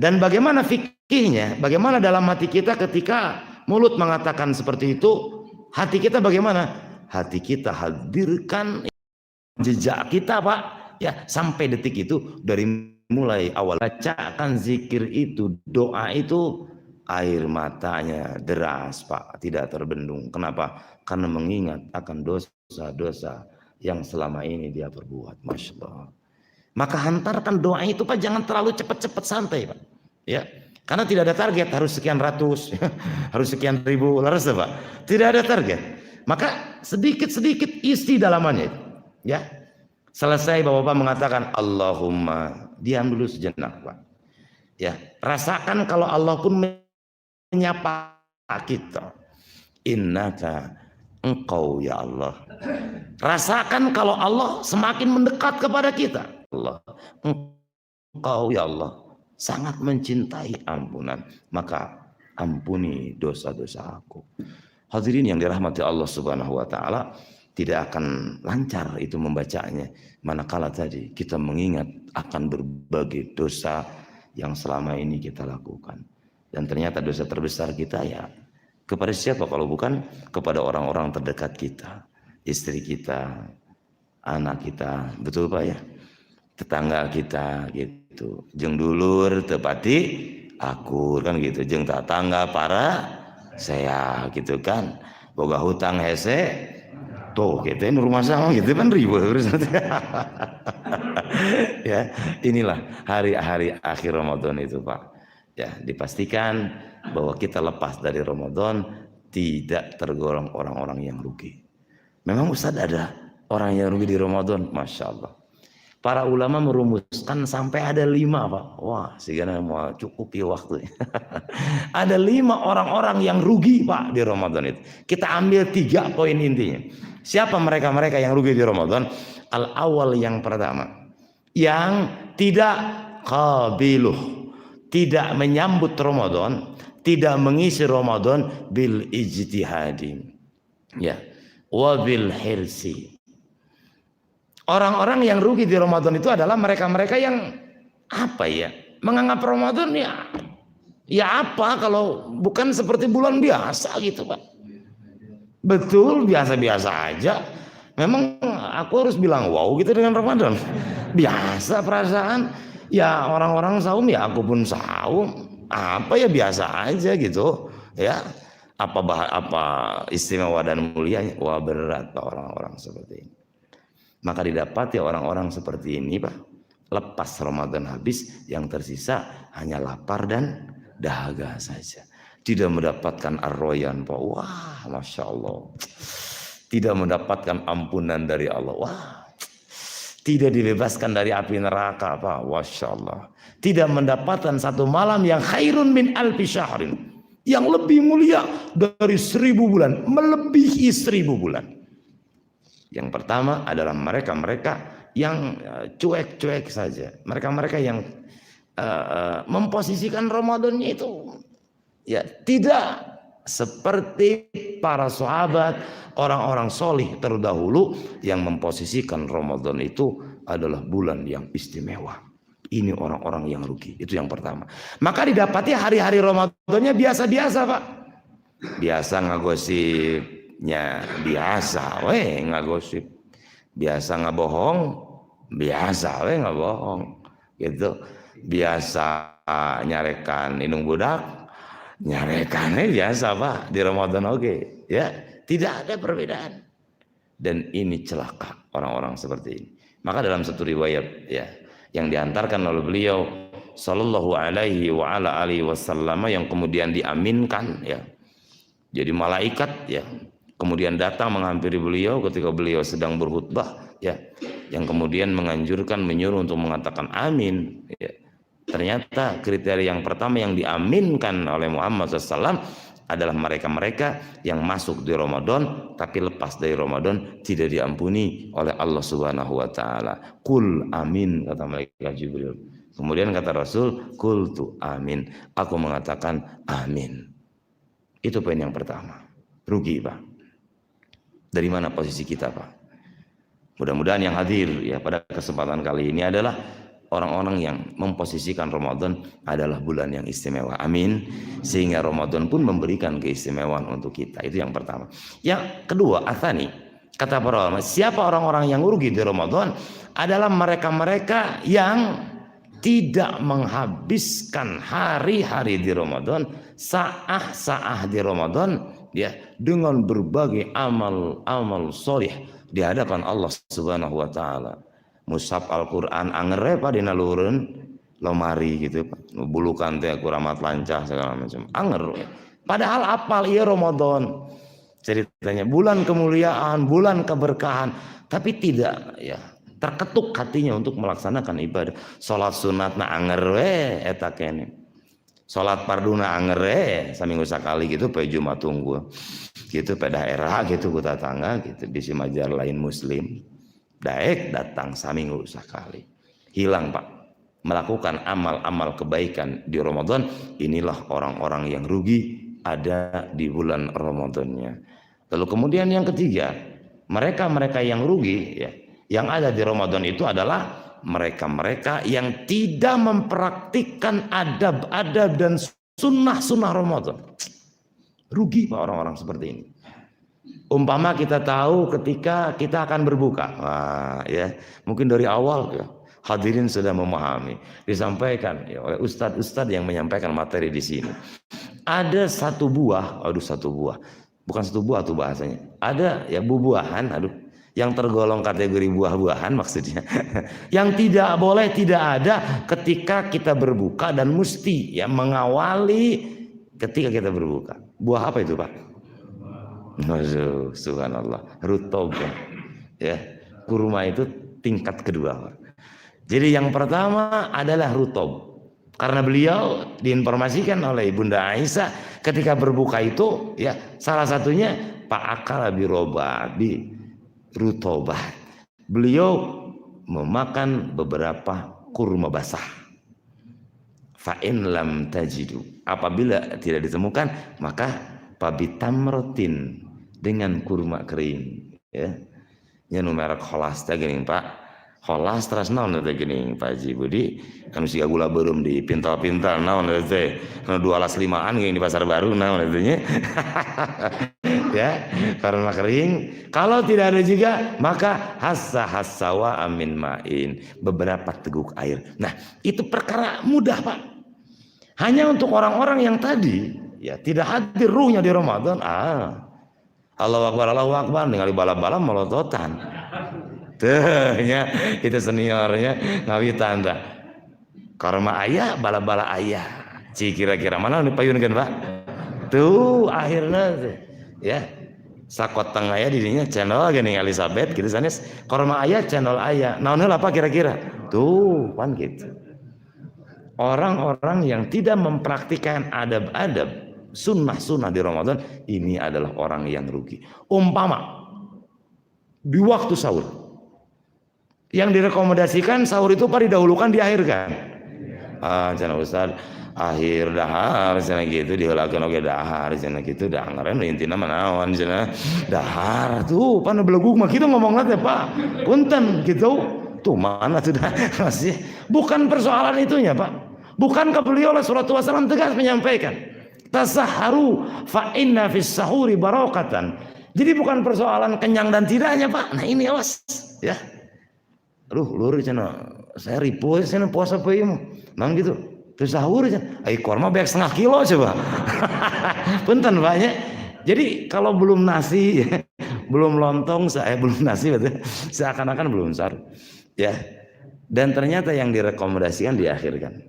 Speaker 1: Dan bagaimana fikihnya, bagaimana dalam hati kita ketika mulut mengatakan seperti itu, hati kita bagaimana? Hati kita hadirkan jejak kita Pak ya, sampai detik itu, dari mulai awal bacakan zikir itu, doa itu, air matanya deras Pak, tidak terbendung. Kenapa? Karena mengingat akan dosa-dosa yang selama ini dia perbuat. Masya Allah. Maka hantarkan doa itu Pak, jangan terlalu cepat-cepat, santai Pak ya. Karena tidak ada target harus sekian ratus, harus sekian ribu, laras Pak. Tidak ada target. Maka sedikit-sedikit isi dalamannya itu. Ya. Selesai Bapak-bapak mengatakan Allahumma, diam dulu sejenak Pak. Ya, rasakan kalau Allah pun menyapa kita. Innaka, engkau ya Allah. Rasakan kalau Allah semakin mendekat kepada kita. Allah, engkau ya Allah sangat mencintai ampunan, maka ampuni dosa-dosa aku. Hadirin yang dirahmati Allah Subhanahu wa taala, tidak akan lancar itu membacanya manakala tadi kita mengingat akan berbagai dosa yang selama ini kita lakukan. Dan ternyata dosa terbesar kita ya kepada siapa kalau bukan kepada orang-orang terdekat kita, istri kita, anak kita, betul Pak ya, tetangga kita gitu, jeung dulur tepati akur kan gitu, jeung tatangga para saya gitu kan, boga hutang hese tuh gitu rumah sama gitu kan ribu ya. Inilah hari-hari akhir Ramadan itu Pak ya, dipastikan bahwa kita lepas dari Ramadan tidak tergolong orang-orang yang rugi. Memang Ustaz ada orang yang rugi di Ramadan? Masya Allah. Para ulama merumuskan sampai ada 5 Pak. Wah, segala mau cukupi waktu. Ada 5 orang-orang yang rugi Pak di Ramadan itu. Kita ambil 3 poin intinya. Siapa mereka-mereka yang rugi di Ramadan? Al-awwal, yang pertama, yang tidak qabiluh, tidak menyambut Ramadan, tidak mengisi Ramadan bil ijtihadi. Ya. Wa bil hirsi. Orang-orang yang rugi di Ramadan itu adalah mereka-mereka yang apa ya, menganggap Ramadan ya apa kalau bukan seperti bulan biasa gitu Pak. Betul, biasa-biasa aja. Memang aku harus bilang wow gitu dengan Ramadan. Biasa perasaan. Ya orang-orang saum ya aku pun saum. Apa ya biasa aja gitu. Ya. Apa istimewa dan mulianya? Wah, berat Pak orang-orang seperti ini. Maka didapati orang-orang seperti ini Pak, lepas Ramadan habis, yang tersisa hanya lapar dan dahaga saja. Tidak mendapatkan ar-royan Pak. Wah, Masya Allah. Tidak mendapatkan ampunan dari Allah. Wah. Tidak dibebaskan dari api neraka Pak. Masya Allah. Tidak mendapatkan satu malam yang khairun min alfi syahrin, yang lebih mulia dari 1000 bulan, melebihi 1000 bulan. Yang pertama adalah mereka-mereka yang cuek-cuek saja. Mereka-mereka yang memposisikan Ramadannya itu ya tidak seperti para sahabat, orang-orang solih terdahulu yang memposisikan Ramadan itu adalah bulan yang istimewa. Ini orang-orang yang rugi. Itu yang pertama. Maka didapati hari-hari Ramadannya biasa-biasa Pak. Biasa ngagosip, biasa nggak gosip, biasa nggak bohong, biasa nggak bohong gitu, biasa nyarekan inung budak, nyarekannya biasa Pak di Ramadan. Oke ya, tidak ada perbedaan. Dan ini celaka orang-orang seperti ini. Maka dalam satu riwayat ya yang diantarkan oleh beliau sallallahu alaihi wa ala alihi wasallam, yang kemudian diaminkan ya, jadi malaikat ya kemudian datang menghampiri beliau ketika beliau sedang berkhutbah ya, yang kemudian menganjurkan, menyuruh untuk mengatakan amin ya. Ternyata kriteria yang pertama yang diaminkan oleh Muhammad SAW adalah mereka-mereka yang masuk di Ramadan tapi lepas dari Ramadan tidak diampuni oleh Allah Subhanahu wa taala. Kul amin, kata malaikat Jibril. Kemudian kata Rasul, kul tu amin, aku mengatakan amin. Itu poin yang pertama. Rugi Pak. Dari mana posisi kita Pak? Mudah-mudahan yang hadir ya pada kesempatan kali ini adalah orang-orang yang memposisikan Ramadan adalah bulan yang istimewa. Amin. Sehingga Ramadan pun memberikan keistimewaan untuk kita. Itu yang pertama. Yang kedua, atsani, kata para ulama, siapa orang-orang yang rugi di Ramadan? Adalah mereka-mereka yang tidak menghabiskan hari-hari di Ramadan, sa'ah-sa'ah di Ramadan ya, dengan berbagai amal solih di hadapan Allah Subhanahu wa taala. Mushaf Al-Qur'an angere pa dina lureun lomari gitu Pak. Bulukan teh kuramat lancah segala macam. Anger. Padahal apal ieu Ramadan. Ceritanya bulan kemuliaan, bulan keberkahan, tapi tidak ya terketuk hatinya untuk melaksanakan ibadah. Salat sunatna anger we eta kene. Salat farduna anger we saminggu sakali gitu pe Jumat tunggu. Gitu pe daerah gitu ku tetangga gitu di Simajar lain muslim. Daek datang saminggu sekali. Hilang Pak. Melakukan amal-amal kebaikan di Ramadan, inilah orang-orang yang rugi ada di bulan Ramadannya. Lalu kemudian yang ketiga, mereka-mereka yang rugi ya, yang ada di Ramadan itu adalah mereka-mereka yang tidak mempraktikkan adab-adab dan sunnah-sunnah Ramadan. Rugi Pak orang-orang seperti ini. Umpama kita tahu ketika kita akan berbuka, wah, ya mungkin dari awal ya Hadirin sudah memahami, disampaikan ya, oleh ustadz-ustadz yang menyampaikan materi di sini. Ada satu buah, bukan satu buah tuh bahasanya. Ada ya buah-buahan, yang tergolong kategori buah-buahan maksudnya. Yang tidak boleh, tidak ada ketika kita berbuka dan mesti ya mengawali ketika kita berbuka. Buah apa itu, Pak? Waduh, subhanallah, rutob ya. Kurma itu tingkat kedua, Pak. Jadi yang pertama adalah rutob. Karena beliau diinformasikan oleh Bunda Aisyah ketika berbuka itu ya salah satunya fa'akala bi rutobat. Beliau memakan beberapa kurma basah. Fa'in lam tajidu. Apabila tidak ditemukan maka pabitamrotin dengan kurma kering ya. Nya merek Kholas teh geuning Pak. Kholas terus naon teh geuning Pak Haji Budi anu siga gula beureum di pintal-pintal naon teh anu 2,5an geuning di pasar baru naon teh nya. Ya, karena kering. Kalau tidak ada juga maka hassa-hassawa amin ma'in, beberapa teguk air. Nah, itu perkara mudah, Pak. Hanya untuk orang-orang yang tadi ya tidak hadir ruhnya di Ramadan. Allahu Akbar ningali bala-bala melototan. Tuhnya itu seniornya ngawitan tah. Karma ayah bala-bala ayah. Ci kira-kira mana dipayunkeun, Pak? Tuh akhirnya ya sakot tengah ya dirinya channel gini Elizabeth gitu sanes korma ayah channel ayah naon heula apa kira-kira tuh kan gitu. Orang-orang yang tidak mempraktikkan adab-adab sunnah-sunnah di Ramadan ini adalah orang yang rugi. Umpama di waktu sahur yang direkomendasikan sahur itu Pak didahulukan diakhirkan. Channel Ustaz akhir dahar cenah gitu diheulakeun oge dahar cenah gitu dah ngaren intina mah naon cenah dahar tuh pan belegug mah kitu ngomongna teh Pak punten gitu tuh mana tuh dah masih bukan persoalan itunya Pak. Bukankah beliau sallallahu alaihi wasallam tegas menyampaikan tasahharu fa inna fis sahuri barakatan. Jadi bukan persoalan kenyang dan tidaknya Pak. Nah ini awas ya. Aduh lur cenah saya ripuh cenah puasa poe mah nang gitu. Terus sahur aja, korma banyak setengah kilo coba. Punten Pak ya. Jadi kalau belum nasi, belum lontong, belum nasi, seakan-akan belum sahur. Ya. Dan ternyata yang direkomendasikan diakhirkan.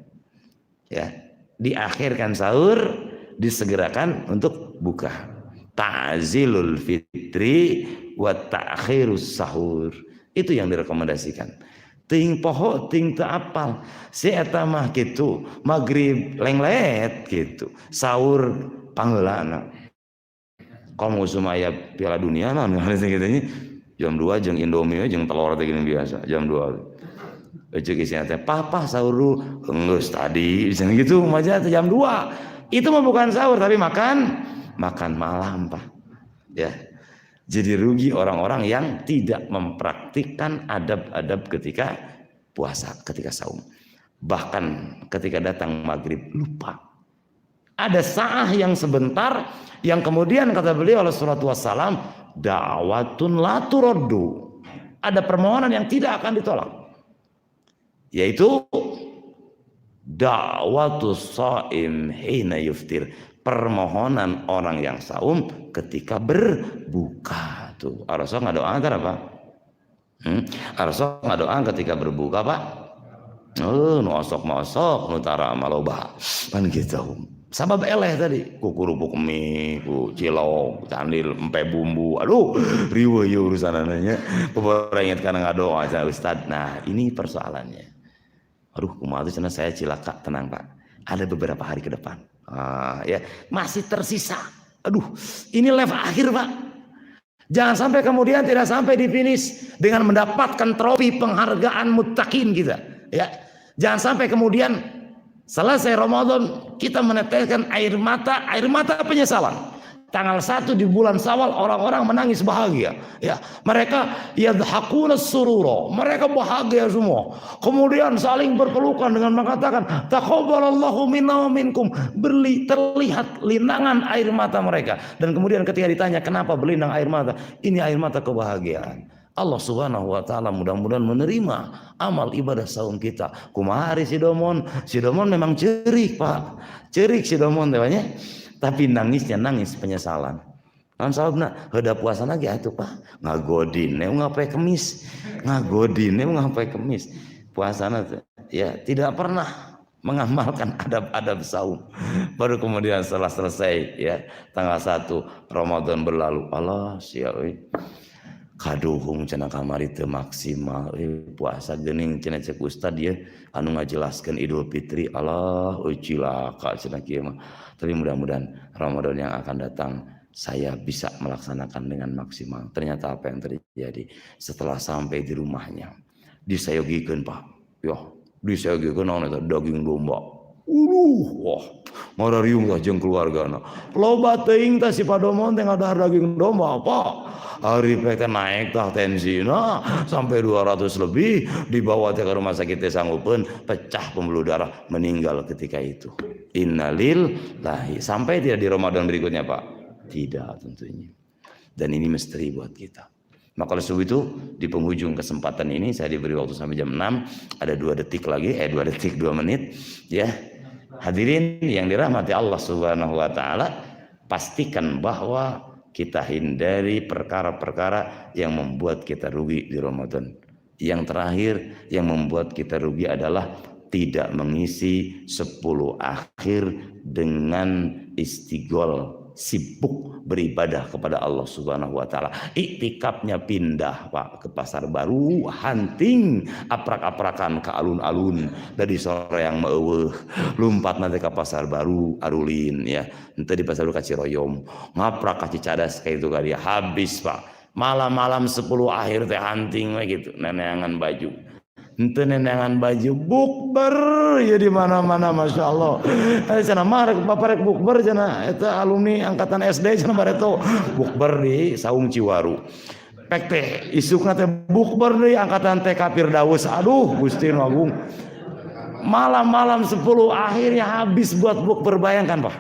Speaker 1: Ya, diakhirkan sahur, disegerakan untuk buka. Ta'zilul fitri wa ta'khirus sahur. Itu yang direkomendasikan. Ting poho ting teu apal si eta mah kitu magrib lenglet gitu sahur pangheulana komo sumaya Piala Dunia naon kitu jam 2 jeung Indomie jeung telur teh gini biasa jam 2 ceuk isina teh papa sahur geus tadi cenah gitu maja jam 2 itu mah bukan sahur tapi makan malam Pak ya. Jadi rugi orang-orang yang tidak mempraktikkan adab-adab ketika puasa, ketika saum. Bahkan ketika datang maghrib lupa. Ada sa'ah yang sebentar yang kemudian kata beliau sallallahu alaihi wasallam da'watun la turaddu. Ada permohonan yang tidak akan ditolak. Yaitu da'watus shaim hina yuftir. Permohonan orang yang saum ketika berbuka tuh. Rasul ngadoa apa? Rasul ngadoa ketika berbuka Pak. Nu osok-osok nu tara maloba. Kan gitu. Sabab eleh tadi ku kerupuk mie, ku cilok, candil, empe bumbu. Aduh, riweuh ieu urusanana. Pokoknya ingat kana ngadoa cenah Ustaz. Nah, ini persoalannya. Aduh, kumaha teh cenah saya cilaka, tenang Pak. Ada beberapa hari ke depan. Ya masih tersisa. Aduh, ini level akhir Pak. Jangan sampai kemudian tidak sampai di finish dengan mendapatkan trofi penghargaan muttaqin kita. Ya, jangan sampai kemudian selesai Ramadan kita meneteskan air mata penyesalan. Tanggal 1 di bulan Syawal orang-orang menangis bahagia. Ya, mereka yadhakuna surura. Mereka bahagia semua. Kemudian saling berpelukan dengan mengatakan taqabbalallahu minna wa minkum. Terlihat linangan air mata mereka. Dan kemudian ketika ditanya kenapa berlinang air mata? Ini air mata kebahagiaan. Allah Subhanahu wa taala mudah-mudahan menerima amal ibadah saum kita. Kumari si Domon memang cerik, Pak. Cerik si Domon tewanya. Tapi nangisnya nangis penyesalan. Kan sahabna heuda puasa lagi atuh, Pak. Ngagodin ngapai kemis. Ngagodin ngapai kemis. Puasana tuh ya tidak pernah mengamalkan adab-adab saum. Baru kemudian setelah selesai ya tanggal 1 Ramadan berlalu, Allah sia euy. Kaduhung cenah kamari teu maksimal puasa geuning cenah cek ustad dia anu ngajelaskeun Idul Fitri Allah cilaka cenah kieu mah. Tapi mudah-mudahan Ramadan yang akan datang saya bisa melaksanakan dengan maksimal. Ternyata apa yang terjadi setelah sampai di rumahnya disayogikeun, Pak. Ya, disayogikeun naon eta daging domba. Wah, marariung tah jeung keluargana. Loba teuing tah si Padomon teh ngadahar daging domba, Pak. Hari teh naik tah tensina sampai 200 lebih, dibawa teh ke rumah sakit teh sanggupeun, pecah pembuluh darah, meninggal ketika itu. Innalillahi. Sampai tidak di Ramadan berikutnya, Pak? Tidak tentunya. Dan ini misteri buat kita. Maka oleh sebab itu di penghujung kesempatan ini saya diberi waktu sampai jam 6, ada 2 detik lagi, 2 detik 2 menit ya. Hadirin yang dirahmati Allah Subhanahu wa taala, pastikan bahwa kita hindari perkara-perkara yang membuat kita rugi di Ramadan. Yang terakhir yang membuat kita rugi adalah tidak mengisi 10 akhir dengan istighol, sibuk beribadah kepada Allah Subhanahu wa taala. Iktikafnya pindah, Pak, ke pasar baru, hunting, aprak-aprakan ke alun-alun dari sore yang meueuh, lumpat nanti ke pasar baru, arulin ya. Ente di pasar baru ka Ciroyom, ngaprak ka Cicadas kayak itu kali habis, Pak. Malam-malam 10 akhir teh hunting we gitu, neneangan baju. Ente nenengan baju bukber ya di mana-mana, masya Allah. Cenah mah bapak bukber cenah eta alumni angkatan SD cenah bareto bukber di Saung Ciwaru. Pek teh isukna teh bukber di angkatan TK Firdaus. Aduh Gusti Agung. Malam-malam 10 akhirnya habis buat bukber, bayangkan, Pak.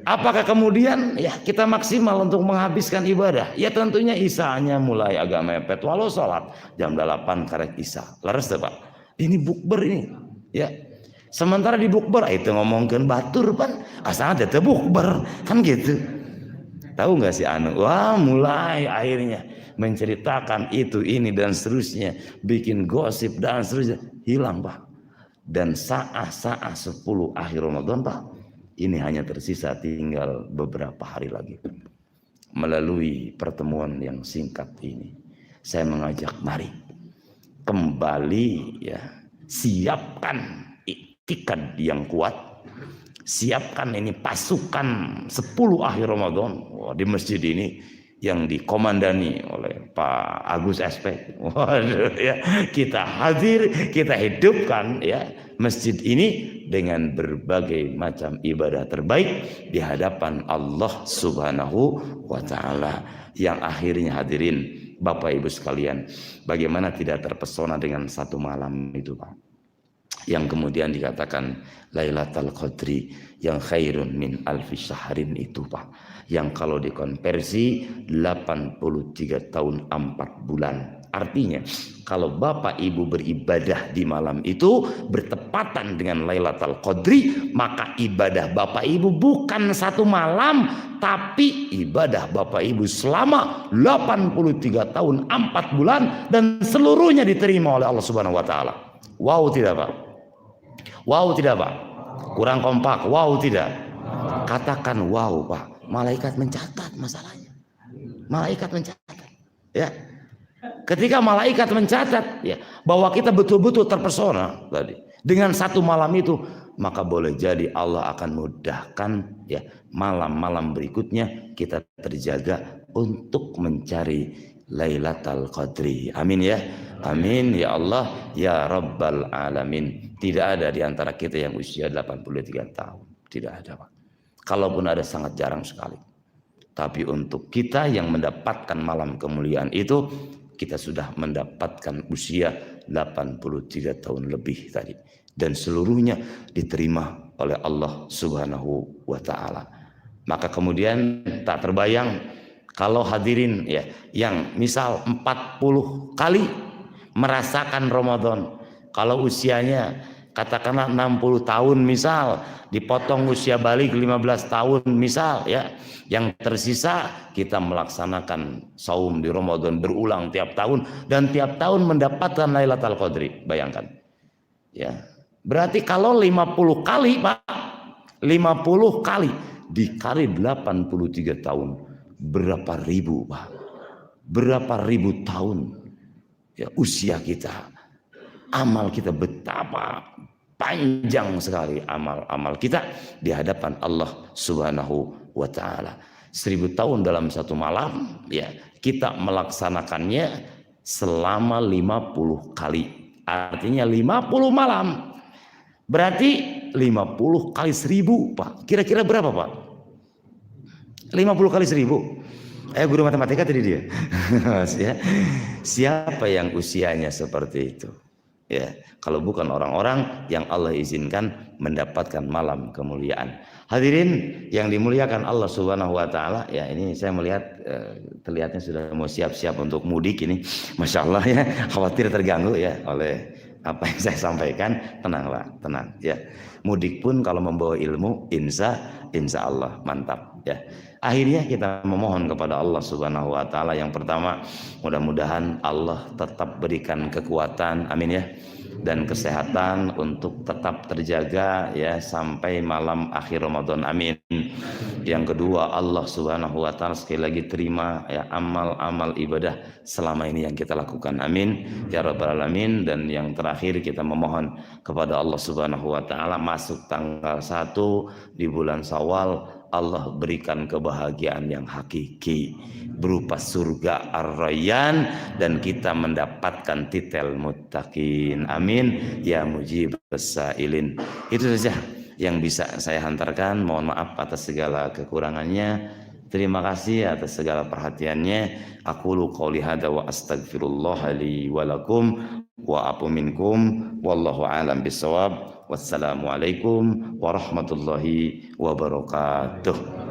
Speaker 1: Apakah kemudian ya kita maksimal untuk menghabiskan ibadah? Ya tentunya isanya mulai agak mepet. Walau sholat jam 8 karek isya. Laras tuh, Pak. Ini bukber ini. Ya. Sementara di bukber itu ngomongkan batur kan. Asalnya teh bukber kan gitu. Tahu nggak sih anu? Wah mulai akhirnya menceritakan itu ini dan seterusnya. Bikin gosip dan seterusnya. Hilang, Pak. Dan saat 10 akhir Ramadan, Pak. Ini hanya tersisa tinggal beberapa hari lagi. Melalui pertemuan yang singkat ini, saya mengajak mari kembali ya, siapkan iktikad yang kuat, siapkan ini pasukan 10 akhir Ramadan. Di masjid ini yang dikomandani oleh Pak Agus SP. Waduh ya, kita hadir, kita hidupkan ya masjid ini dengan berbagai macam ibadah terbaik di hadapan Allah Subhanahu wa taala. Yang akhirnya hadirin Bapak Ibu sekalian, bagaimana tidak terpesona dengan satu malam itu, Pak, yang kemudian dikatakan Lailatul Qadri yang khairun min alfi syahrin itu, Pak, yang kalau dikonversi 83 tahun 4 bulan. Artinya kalau Bapak Ibu beribadah di malam itu bertepatan dengan Lailatul Qadri, maka ibadah Bapak Ibu bukan satu malam, tapi ibadah Bapak Ibu selama 83 tahun 4 bulan dan seluruhnya diterima oleh Allah Subhanahu wa taala. Wow tidak, Pak? Wow tidak, Pak? Kurang kompak. Wow tidak? Katakan wow, Pak. Malaikat mencatat masalahnya. Malaikat mencatat. Ya. Ketika malaikat mencatat ya bahwa kita betul-betul terpesona tadi dengan satu malam itu, maka boleh jadi Allah akan mudahkan ya malam-malam berikutnya kita terjaga untuk mencari Lailatul Qadri. Amin ya. Amin ya Allah ya Rabbal Alamin. Tidak ada di antara kita yang usia 83 tahun. Tidak ada, Pak. Kalaupun ada sangat jarang sekali. Tapi untuk kita yang mendapatkan malam kemuliaan itu, kita sudah mendapatkan usia 83 tahun lebih tadi. Dan seluruhnya diterima oleh Allah Subhanahu wa ta'ala. Maka kemudian tak terbayang Kalau hadirin ya, yang misal 40 kali merasakan Ramadan, kalau usianya katakanlah 60 tahun misal, dipotong usia balik 15 tahun misal ya, yang tersisa kita melaksanakan saum di Ramadan berulang tiap tahun dan tiap tahun mendapatkan Lailatul Qadri. Bayangkan. Ya. Berarti kalau 50 kali, Pak, 50 kali dikali 83 tahun, berapa ribu, Pak? Berapa ribu tahun ya usia kita. Amal kita betapa panjang sekali amal-amal kita di hadapan Allah Subhanahu wa taala. 1000 tahun dalam satu malam ya, kita melaksanakannya selama 50 kali. Artinya 50 malam. Berarti 50 kali 1000, Pak. Kira-kira berapa, Pak? 50 kali 1000. Guru matematika tadi dia. Siapa yang usianya seperti itu? Ya, kalau bukan orang-orang yang Allah izinkan mendapatkan malam kemuliaan. Hadirin yang dimuliakan Allah Subhanahu wa taala, ya ini saya melihat terlihatnya sudah mau siap-siap untuk mudik ini. Masya Allah ya, khawatir terganggu ya oleh apa yang saya sampaikan. Tenang Pak, tenang ya. Mudik pun kalau membawa ilmu, insya Allah mantap ya. Akhirnya kita memohon kepada Allah Subhanahu wa taala, yang pertama mudah-mudahan Allah tetap berikan kekuatan, amin ya, dan kesehatan untuk tetap terjaga ya sampai malam akhir Ramadan, amin. Yang kedua, Allah Subhanahu wa taala sekali lagi terima ya amal-amal ibadah selama ini yang kita lakukan, amin ya rabbal alamin. Dan yang terakhir kita memohon kepada Allah Subhanahu wa taala masuk tanggal 1 di bulan Syawal, Allah berikan kebahagiaan yang hakiki berupa surga Ar-Rayyan dan kita mendapatkan titel muttaqin, amin ya mujibus sailin. Itu saja yang bisa saya hantarkan. Mohon maaf atas segala kekurangannya. Terima kasih atas segala perhatiannya. Aqulu qouli hadza wa astaghfirullah li wa lakum wa afu minkum wallahu a'lam bissawab. Wassalamualaikum warahmatullahi wabarakatuh.